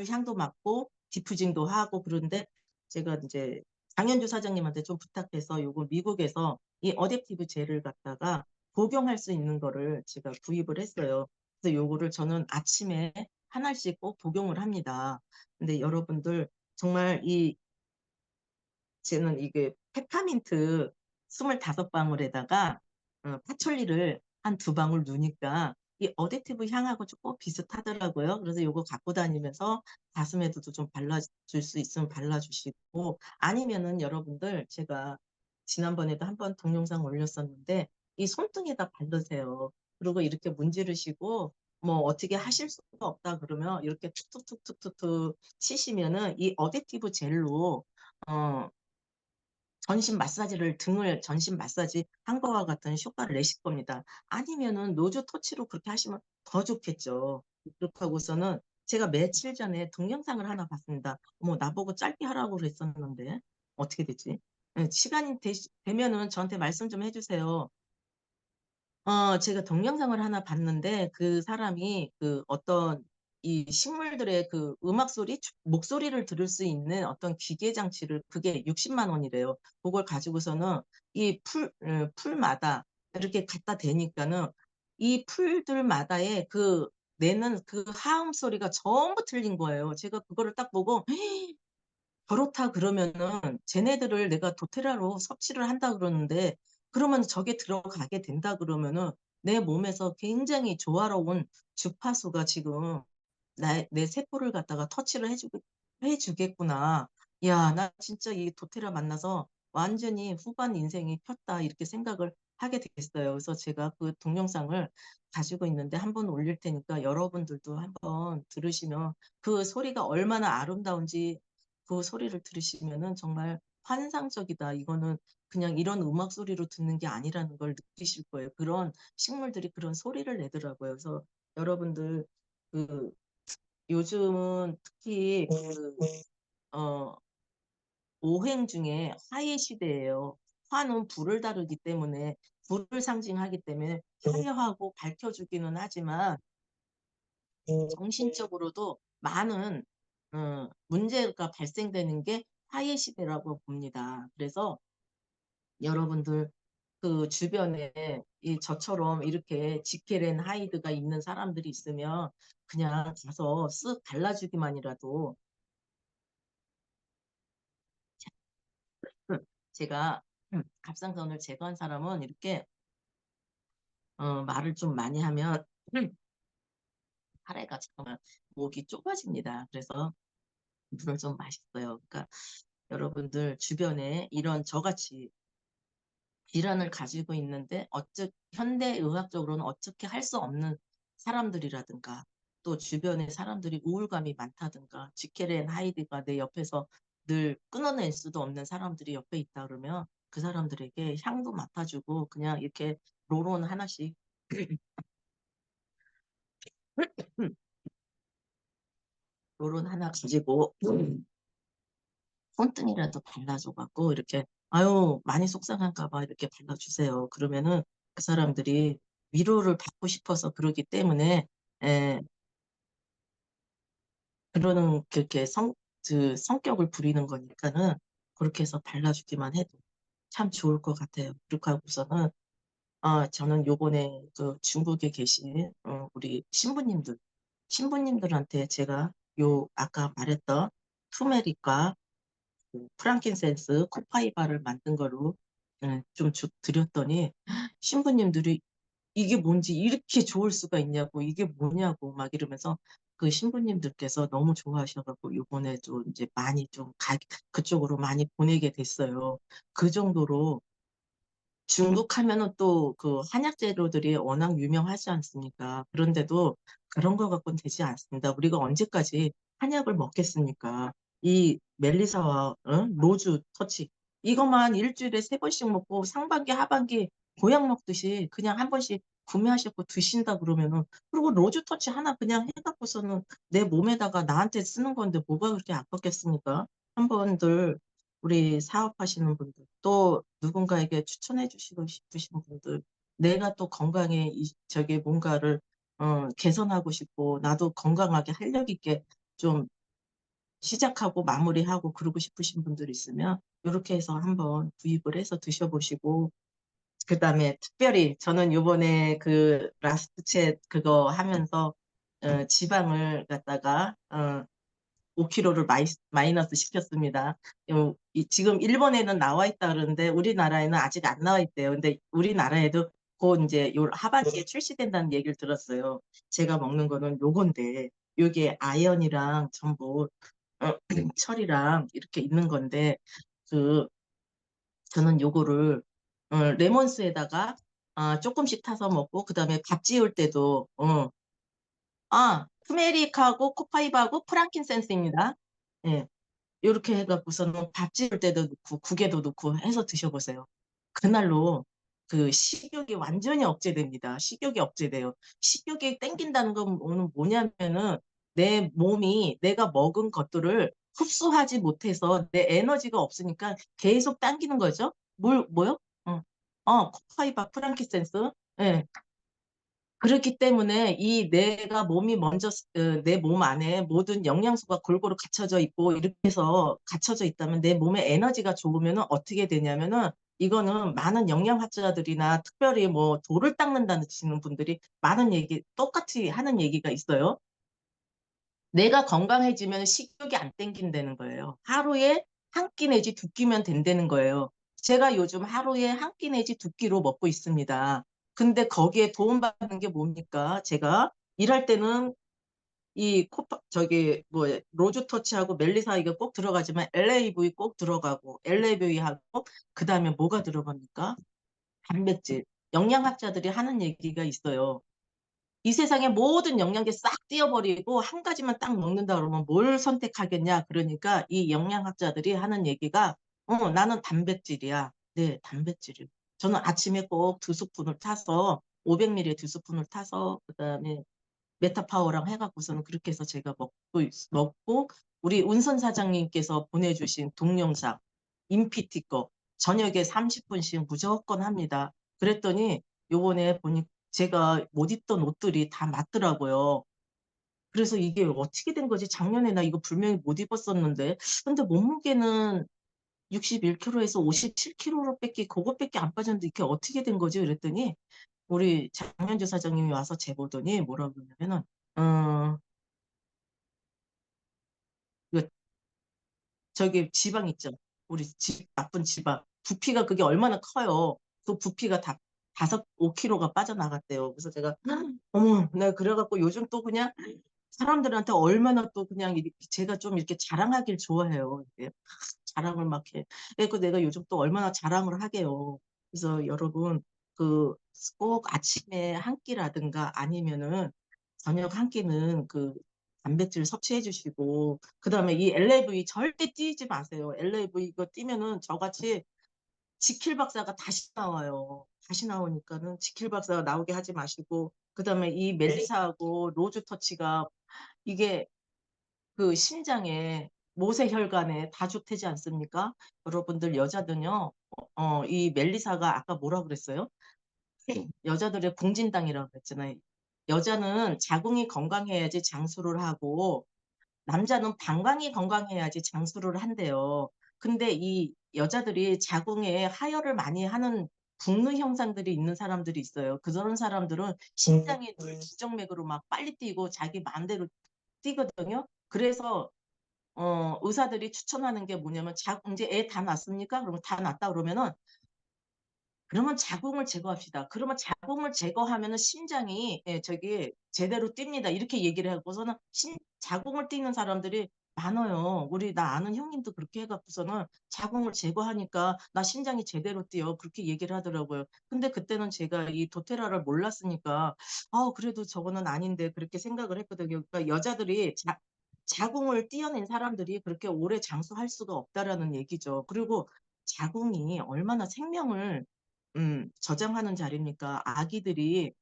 향도 맡고 디프징도 하고 그런데 제가 이제 장현주 사장님한테 좀 부탁해서 요거 미국에서 이 어댑티브 젤을 갖다가 복용할 수 있는 거를 제가 구입을 했어요. 그래서 요거를 저는 아침에 하나씩 꼭 복용을 합니다. 근데 여러분들 정말 저는 이게 페퍼민트 25방울에다가 파촐리를 한 2방울 넣으니까 이 어댑티브 향하고 조금 비슷하더라고요. 그래서 요거 갖고 다니면서 가슴에도 좀 발라줄 수 있으면 발라주시고 아니면은 여러분들 제가 지난번에도 한번 동영상 올렸었는데 이 손등에다 바르세요. 그리고 이렇게 문지르시고 뭐 어떻게 하실 수가 없다 그러면 이렇게 툭툭툭툭툭 치시면은 이 어댑티브 젤로 등을 전신 마사지 한 거와 같은 효과를 내실 겁니다. 아니면은 노즈 터치로 그렇게 하시면 더 좋겠죠. 그렇게 하고서는 제가 며칠 전에 동영상을 하나 봤습니다. 어머, 나보고 짧게 하라고 그랬었는데 어떻게 되지? 시간이 되면은 저한테 말씀 좀 해주세요. 제가 동영상을 하나 봤는데 그 사람이 그 어떤 이 식물들의 그 음악 소리, 목소리를 들을 수 있는 어떤 기계 장치를 그게 60만 원이래요. 그걸 가지고서는 이 풀마다 이렇게 갖다 대니까는 이 풀들마다의 그 내는 그 하음 소리가 전부 틀린 거예요. 제가 그거를 딱 보고 그렇다 그러면은 쟤네들을 내가 도테라로 섭취를 한다 그러는데 그러면 저게 들어가게 된다 그러면은 내 몸에서 굉장히 조화로운 주파수가 지금 내 세포를 갖다가 터치를 해주고 해주겠구나. 야, 나 진짜 이 도테라 만나서 완전히 후반 인생이 폈다 이렇게 생각을 하게 됐어요. 그래서 제가 그 동영상을 가지고 있는데 한번 올릴 테니까 여러분들도 한번 들으시면 그 소리가 얼마나 아름다운지 그 소리를 들으시면은 정말 환상적이다. 이거는 그냥 이런 음악 소리로 듣는 게 아니라는 걸 느끼실 거예요. 그런 식물들이 그런 소리를 내더라고요. 그래서 여러분들 그 요즘은 특히 어, 오행 중에 화의 시대예요. 화는 불을 다루기 때문에 불을 상징하기 때문에 화려하고 밝혀주기는 하지만 정신적으로도 많은 문제가 발생되는 게 화의 시대라고 봅니다. 그래서 여러분들 그 주변에 저처럼 이렇게 지켈앤 하이드가 있는 사람들이 있으면 그냥 가서 쓱 발라주기만이라도 제가 갑상선을 제거한 사람은 이렇게 말을 좀 많이 하면 사례가 정말 목이 좁아집니다. 그래서 물을 좀 마셨어요. 그러니까 여러분들 주변에 이런 저같이 질환을 가지고 있는데 현대 의학적으로는 어떻게 할 수 없는 사람들이라든가 또 주변에 사람들이 우울감이 많다든가 지켈 앤 하이드가 내 옆에서 늘 끊어낼 수도 없는 사람들이 옆에 있다 그러면 그 사람들에게 향도 맡아주고 그냥 이렇게 로론 하나씩 로론 하나 가지고 손등이라도 발라줘갖고 이렇게 아유 많이 속상한가 봐 이렇게 발라주세요. 그러면은 그 사람들이 위로를 받고 싶어서 그러기 때문에 에, 그러는 그렇게 성격을 부리는 거니까는 그렇게 해서 발라주기만 해도 참 좋을 것 같아요. 그렇게 하고서는 저는 요번에 그 중국에 계신 우리 신부님들한테 제가 요 아까 말했던 투메릭과 그 프랑킨센스 코파이바를 만든 거로 좀 드렸더니 신부님들이 이게 뭔지 이렇게 좋을 수가 있냐고 이게 뭐냐고 막 이러면서 그 신부님들께서 너무 좋아하셔갖고 요번에 좀 이제 많이 좀 그쪽으로 많이 보내게 됐어요. 그 정도로 중국 하면은 또 그 한약 재료들이 워낙 유명하지 않습니까? 그런데도 그런 거 갖고는 되지 않습니다. 우리가 언제까지 한약을 먹겠습니까? 이 멜리사와 로즈 터치 이것만 일주일에 3번씩 먹고 상반기 하반기 보약 먹듯이 그냥 한 번씩 구매하셨고 드신다 그러면은 그리고 로즈 터치 하나 그냥 해갖고서는 내 몸에다가 나한테 쓰는 건데 뭐가 그렇게 아깝겠습니까? 한 번들 우리 사업하시는 분들, 또 누군가에게 추천해 주시고 싶으신 분들, 내가 또 건강에 저기 뭔가를 개선하고 싶고 나도 건강하게 활력 있게 좀 시작하고 마무리하고 그러고 싶으신 분들 있으면 이렇게 해서 한번 구입을 해서 드셔보시고 그다음에 특별히 저는 요번에 그 라스트 챗 그거 하면서 지방을 갖다가 5kg를 마이너스 시켰습니다. 지금 일본에는 나와 있다 그러는데 우리나라에는 아직 안 나와 있대요. 근데 우리나라에도 곧 이제 요 하반기에 출시된다는 얘기를 들었어요. 제가 먹는 거는 요건데 요게 아연이랑 전부 철이랑 이렇게 있는 건데 그 저는 요거를 레몬수에다가 조금씩 타서 먹고 그다음에 밥 지을 때도 투메릭하고 코파이브하고 프랑킨센스입니다. 예. 이렇게 해갖고서는 밥 지을 때도 넣고 국에도 넣고 해서 드셔보세요. 그날로 그 식욕이 완전히 억제됩니다. 식욕이 억제돼요. 식욕이 땡긴다는 건 뭐냐면은 내 몸이 내가 먹은 것들을 흡수하지 못해서 내 에너지가 없으니까 계속 당기는 거죠. 뭐요? 코파이바 프랑키센스. 예. 그렇기 때문에 이 내가 몸이 먼저 내 몸 안에 모든 영양소가 골고루 갖춰져 있고 이렇게 해서 갖춰져 있다면 내 몸에 에너지가 좋으면은 어떻게 되냐면은 이거는 많은 영양학자들이나 특별히 뭐 돌을 닦는다는 분들이 많은 얘기 똑같이 하는 얘기가 있어요. 내가 건강해지면 식욕이 안 땡긴다는 거예요. 하루에 한 끼 내지 2끼면 된다는 거예요. 제가 요즘 하루에 한 끼 내지 2끼로 먹고 있습니다. 근데 거기에 도움받는 게 뭡니까? 제가 일할 때는 저기 뭐 로즈 터치하고 멜리사 이거 꼭 들어가지만 LAV 꼭 들어가고 LAV하고 그다음에 뭐가 들어갑니까? 단백질. 영양학자들이 하는 얘기가 있어요. 이 세상의 모든 영양제 싹 띄워버리고 한 가지만 딱 먹는다 그러면 뭘 선택하겠냐? 그러니까 이 영양학자들이 하는 얘기가 나는 단백질이야. 네, 단백질이요. 저는 아침에 꼭 2스푼을 타서 500ml 2스푼을 타서 그다음에 메타파워랑 해갖고서는 그렇게 해서 제가 먹고 우리 운선 사장님께서 보내주신 동영상 인피티 거 저녁에 30분씩 무조건 합니다. 그랬더니 요번에 보니 제가 못 입던 옷들이 다 맞더라고요. 그래서 이게 어떻게 된 거지? 작년에 나 이거 분명히 못 입었었는데 근데 몸무게는 61kg에서 57kg로 그것밖에 안 빠졌는데 이게 어떻게 된 거지? 그랬더니 우리 장현주 사장님이 와서 재보더니 뭐라고 그러냐면은 그 저기 지방 있죠. 우리 나쁜 지방. 부피가 그게 얼마나 커요. 그 부피가 다 5kg가 빠져나갔대요. 그래서 제가 어머, 내가 그래갖고 요즘 또 그냥 사람들한테 얼마나 또 그냥 제가 좀 이렇게 자랑하길 좋아해요. 이렇게 자랑을 막 해. 그래서 내가 요즘 또 얼마나 자랑을 하게요. 그래서 여러분 그 꼭 아침에 한 끼라든가 아니면은 저녁 한 끼는 그 단백질 섭취해 주시고 그다음에 이 LAV 절대 뛰지 마세요. LAV 이거 뛰면은 저같이 지킬 박사가 다시 나와요. 다시 나오니까는 지킬 박사가 나오게 하지 마시고 그다음에 이 멜리사하고 로즈 터치가 이게 그 심장에 모세혈관에 다 좋대지 않습니까? 여러분들 여자들은요. 이 멜리사가 아까 뭐라 그랬어요? 여자들의 공진당이라고 그랬잖아요. 여자는 자궁이 건강해야지 장수를 하고 남자는 방광이 건강해야지 장수를 한대요. 근데 이 여자들이 자궁에 하혈을 많이 하는 북루 현상들이 있는 사람들이 있어요. 그런 사람들은 심장이 부정맥으로 막 빨리 뛰고 자기 마음대로 뛰거든요. 그래서 의사들이 추천하는 게 뭐냐면 이제 애 다 낳았습니까? 그러면 다 낳았다 그러면 자궁을 제거합시다. 그러면 자궁을 제거하면은 심장이 저기 제대로 뜁니다. 이렇게 얘기를 하고서는 자궁을 뛰는 사람들이 많아요. 나 아는 형님도 그렇게 해갖고서는 자궁을 제거하니까 나 심장이 제대로 뛰어. 그렇게 얘기를 하더라고요. 근데 그때는 제가 이 도테라를 몰랐으니까 그래도 저거는 아닌데 그렇게 생각을 했거든요. 그러니까 여자들이 자궁을 띄어낸 사람들이 그렇게 오래 장수할 수가 없다라는 얘기죠. 그리고 자궁이 얼마나 생명을 저장하는 자리입니까? 아기들이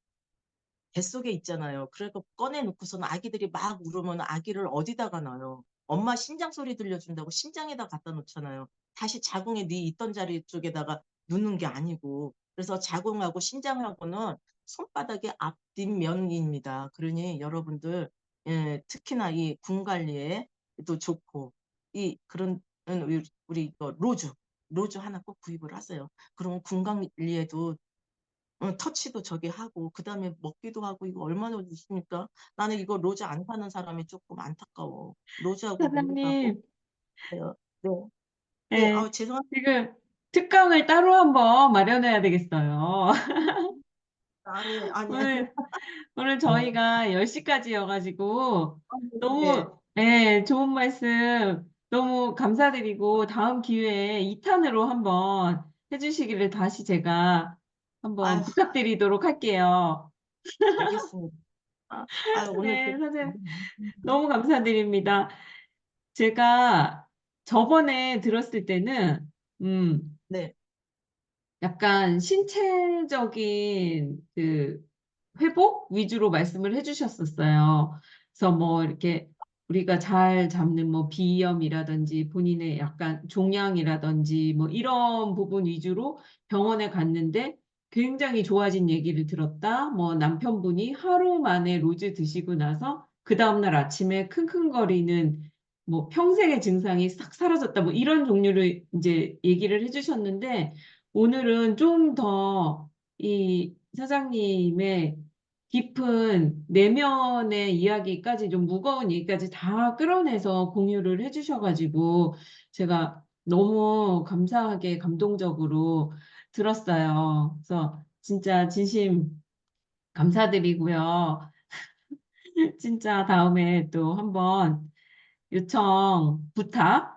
뱃속에 있잖아요. 그래서 꺼내놓고서는 아기들이 막 울으면 아기를 어디다가 넣어요? 엄마 심장 소리 들려준다고 심장에다 갖다 놓잖아요. 다시 자궁에 네 있던 자리 쪽에다가 놓는 게 아니고. 그래서 자궁하고 심장하고는 손바닥의 앞뒷면입니다. 그러니 여러분들 특히나 이 궁 관리에 또 좋고 그런 우리 이거 로즈 하나 꼭 구입을 하세요. 그러면 궁 관리에도 터치도 저기 하고 그다음에 먹기도 하고 이거 얼마나 좋습니까? 나는 이거 로즈 안 사는 사람이 조금 안타까워. 로즈하고 멜리가 꼭 사장님, 해요. 네. 네, 네, 죄송합니다. 지금 특강을 따로 한번 마련해야 되겠어요. 아니. 오늘 저희가 10시까지여가지고 네. 너무, 네, 좋은 말씀 너무 감사드리고 다음 기회에 2탄으로 한번 해주시기를 다시 제가 한번 아유, 부탁드리도록 할게요. 알겠습니다. 오늘 네, 선생님 너무 감사드립니다. 제가 저번에 들었을 때는, 네. 약간 신체적인 그 회복 위주로 말씀을 해주셨었어요. 그래서 뭐 이렇게 우리가 잘 잡는 뭐 비염이라든지 본인의 약간 종양이라든지 뭐 이런 부분 위주로 병원에 갔는데 굉장히 좋아진 얘기를 들었다. 뭐 남편분이 하루 만에 로즈 드시고 나서 그 다음날 아침에 킁킁거리는 뭐 평생의 증상이 싹 사라졌다. 뭐 이런 종류를 이제 얘기를 해주셨는데 오늘은 좀 더 이 사장님의 깊은 내면의 이야기까지 좀 무거운 얘기까지 다 끌어내서 공유를 해주셔가지고 제가 너무 감사하게 감동적으로 들었어요. 그래서 진짜 진심 감사드리고요. 진짜 다음에 또 한번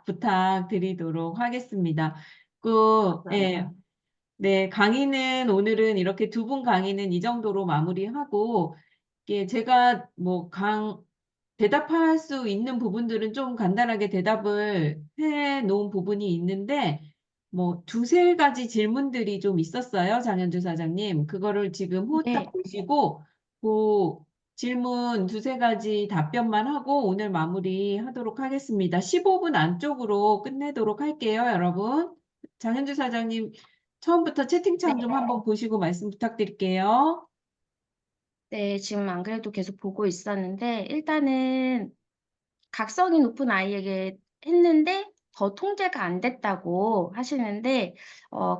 부탁드리도록 하겠습니다. 예, 감사합니다. 네, 강의는 오늘은 이렇게 두 분 강의는 이 정도로 마무리하고, 이게 제가 대답할 수 있는 부분들은 좀 간단하게 대답을 해 놓은 부분이 있는데, 뭐, 두세 가지 질문들이 좀 있었어요, 장현주 사장님. 그거를 지금 후딱 네. 보시고, 그 질문 두세 가지 답변만 하고 오늘 마무리하도록 하겠습니다. 15분 안쪽으로 끝내도록 할게요, 여러분. 장현주 사장님, 처음부터 채팅창 좀 한번 보시고 말씀 부탁드릴게요. 네, 지금 안 그래도 계속 보고 있었는데, 일단은 각성이 높은 아이에게 했는데 더 통제가 안 됐다고 하시는데,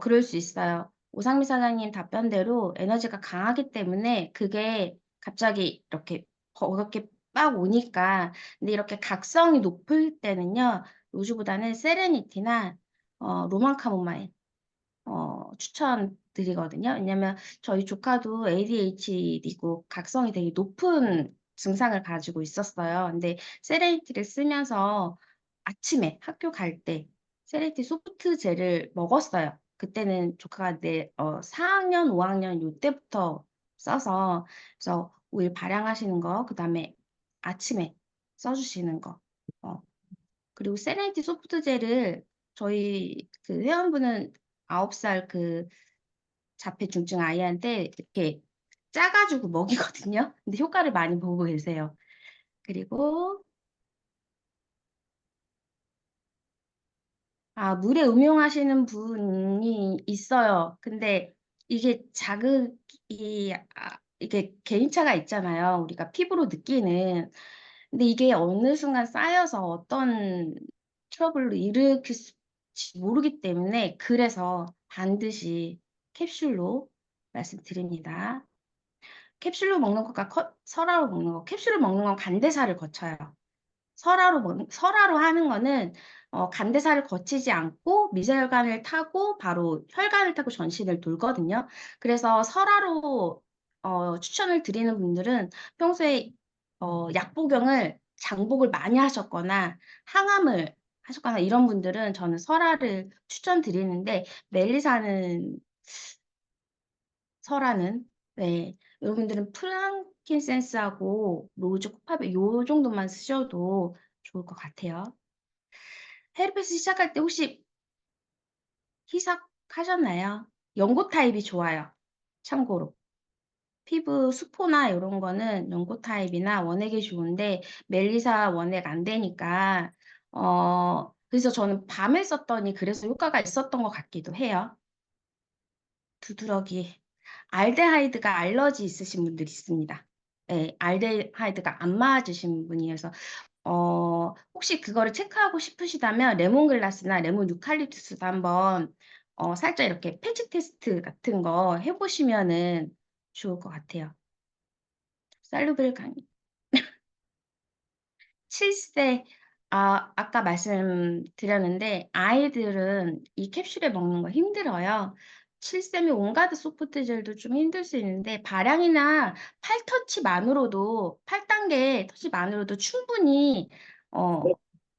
그럴 수 있어요. 오상미 사장님 답변대로 에너지가 강하기 때문에 그게 갑자기 이렇게 버겁게 빡 오니까. 근데 이렇게 각성이 높을 때는요, 로즈보다는 세레니티나 로만 카모마일 추천드리거든요. 왜냐면 저희 조카도 ADHD고 각성이 되게 높은 증상을 가지고 있었어요. 근데 세레니티를 쓰면서 아침에 학교 갈 때 세레니티 소프트 젤을 먹었어요. 그때는 조카가 4학년, 5학년 요때부터 써서, 그래서 오일 발양하시는 거, 그다음에 아침에 써주시는 거. 그리고 세레니티 소프트 젤을 저희 그 회원분은 9살 그 자폐중증 아이한테 이렇게 짜가지고 먹이거든요. 근데 효과를 많이 보고 계세요. 그리고 물에 음용하시는 분이 있어요. 근데 이게 자극이 이게 개인차가 있잖아요. 우리가 피부로 느끼는. 근데 이게 어느 순간 쌓여서 어떤 트러블을 일으킬지 모르기 때문에, 그래서 반드시 캡슐로 말씀드립니다. 캡슐로 먹는 것과 설화로 먹는 거. 캡슐로 먹는 건 간대사를 거쳐요. 설화로 하는 거는 간대사를 거치지 않고 미세혈관을 타고 바로 혈관을 타고 전신을 돌거든요. 그래서 설화로 추천을 드리는 분들은 평소에 약복용을 장복을 많이 하셨거나 항암을 하셨거나 이런 분들은 저는 설화를 추천드리는데, 설화는 네, 여러분들은 프랑킨센스하고 로즈 코파베 요 정도만 쓰셔도 좋을 것 같아요. 헤르페스 시작할 때 혹시 희석하셨나요? 연고 타입이 좋아요. 참고로. 피부 수포나 이런 거는 연고 타입이나 원액이 좋은데 멜리사 원액 안 되니까 그래서 저는 밤에 썼더니 그래서 효과가 있었던 것 같기도 해요. 두드러기. 알데하이드가 알러지 있으신 분들 있습니다. 네, 알데하이드가 안 맞으신 분이어서 혹시 그거를 체크하고 싶으시다면 레몬글라스나 레몬 유칼립투스도 한번 살짝 이렇게 패치 테스트 같은 거 해보시면은 좋을 것 같아요. 살루벨 강의. 7세, 아까 말씀드렸는데 아이들은 이 캡슐에 먹는 거 힘들어요. 7세면 온가드 소프트젤도 좀 힘들 수 있는데 발향이나 팔터치만으로도 8단계 터치만으로도 충분히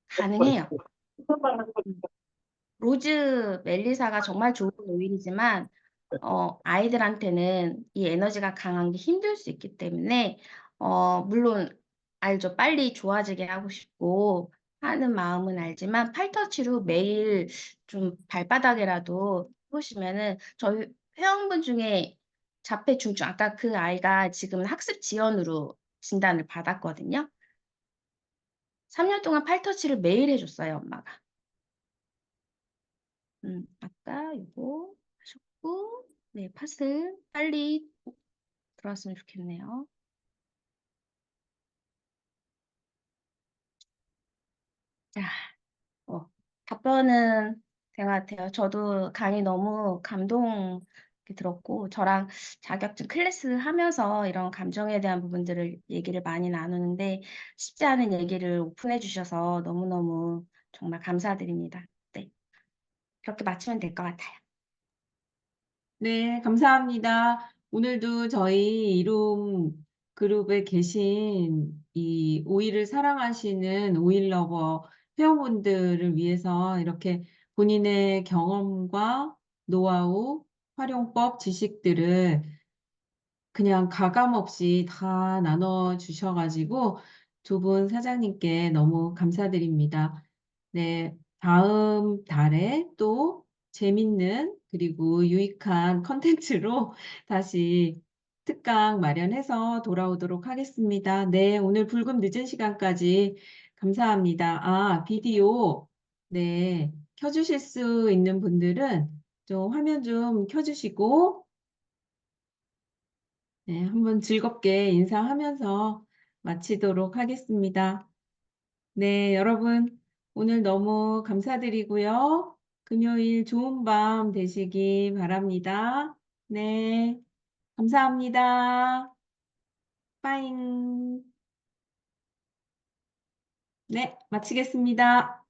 가능해요. 로즈 멜리사가 정말 좋은 오일이지만 아이들한테는 이 에너지가 강한 게 힘들 수 있기 때문에 물론 알죠. 빨리 좋아지게 하고 싶고 하는 마음은 알지만 팔터치로 매일 좀 발바닥에라도 해보시면은, 저희 회원분 중에 자폐 중증, 아까 그 아이가 지금 학습 지연으로 진단을 받았거든요. 3년 동안 팔터치를 매일 해줬어요, 엄마가. 아까 이거 하셨고, 네, 팟을 빨리 들어왔으면 좋겠네요. 자, 답변은 된 것 같아요. 저도 강의 너무 감동 들었고, 저랑 자격증 클래스 하면서 이런 감정에 대한 부분들을 얘기를 많이 나누는데 쉽지 않은 얘기를 오픈해 주셔서 너무너무 정말 감사드립니다. 네, 그렇게 마치면 될 것 같아요. 네, 감사합니다. 오늘도 저희 이룸 그룹에 계신 이 오일을 사랑하시는 오일러버 회원분들을 위해서 이렇게 본인의 경험과 노하우, 활용법, 지식들을 그냥 가감 없이 다 나눠 주셔가지고 두 분 사장님께 너무 감사드립니다. 네, 다음 달에 또 재밌는 그리고 유익한 컨텐츠로 다시 특강 마련해서 돌아오도록 하겠습니다. 네, 오늘 불금 늦은 시간까지 감사합니다. 아, 비디오, 네, 켜주실 수 있는 분들은 좀 화면 좀 켜주시고, 네, 한번 즐겁게 인사하면서 마치도록 하겠습니다. 네, 여러분, 오늘 너무 감사드리고요. 금요일 좋은 밤 되시기 바랍니다. 네, 감사합니다. 빠잉. 네, 마치겠습니다.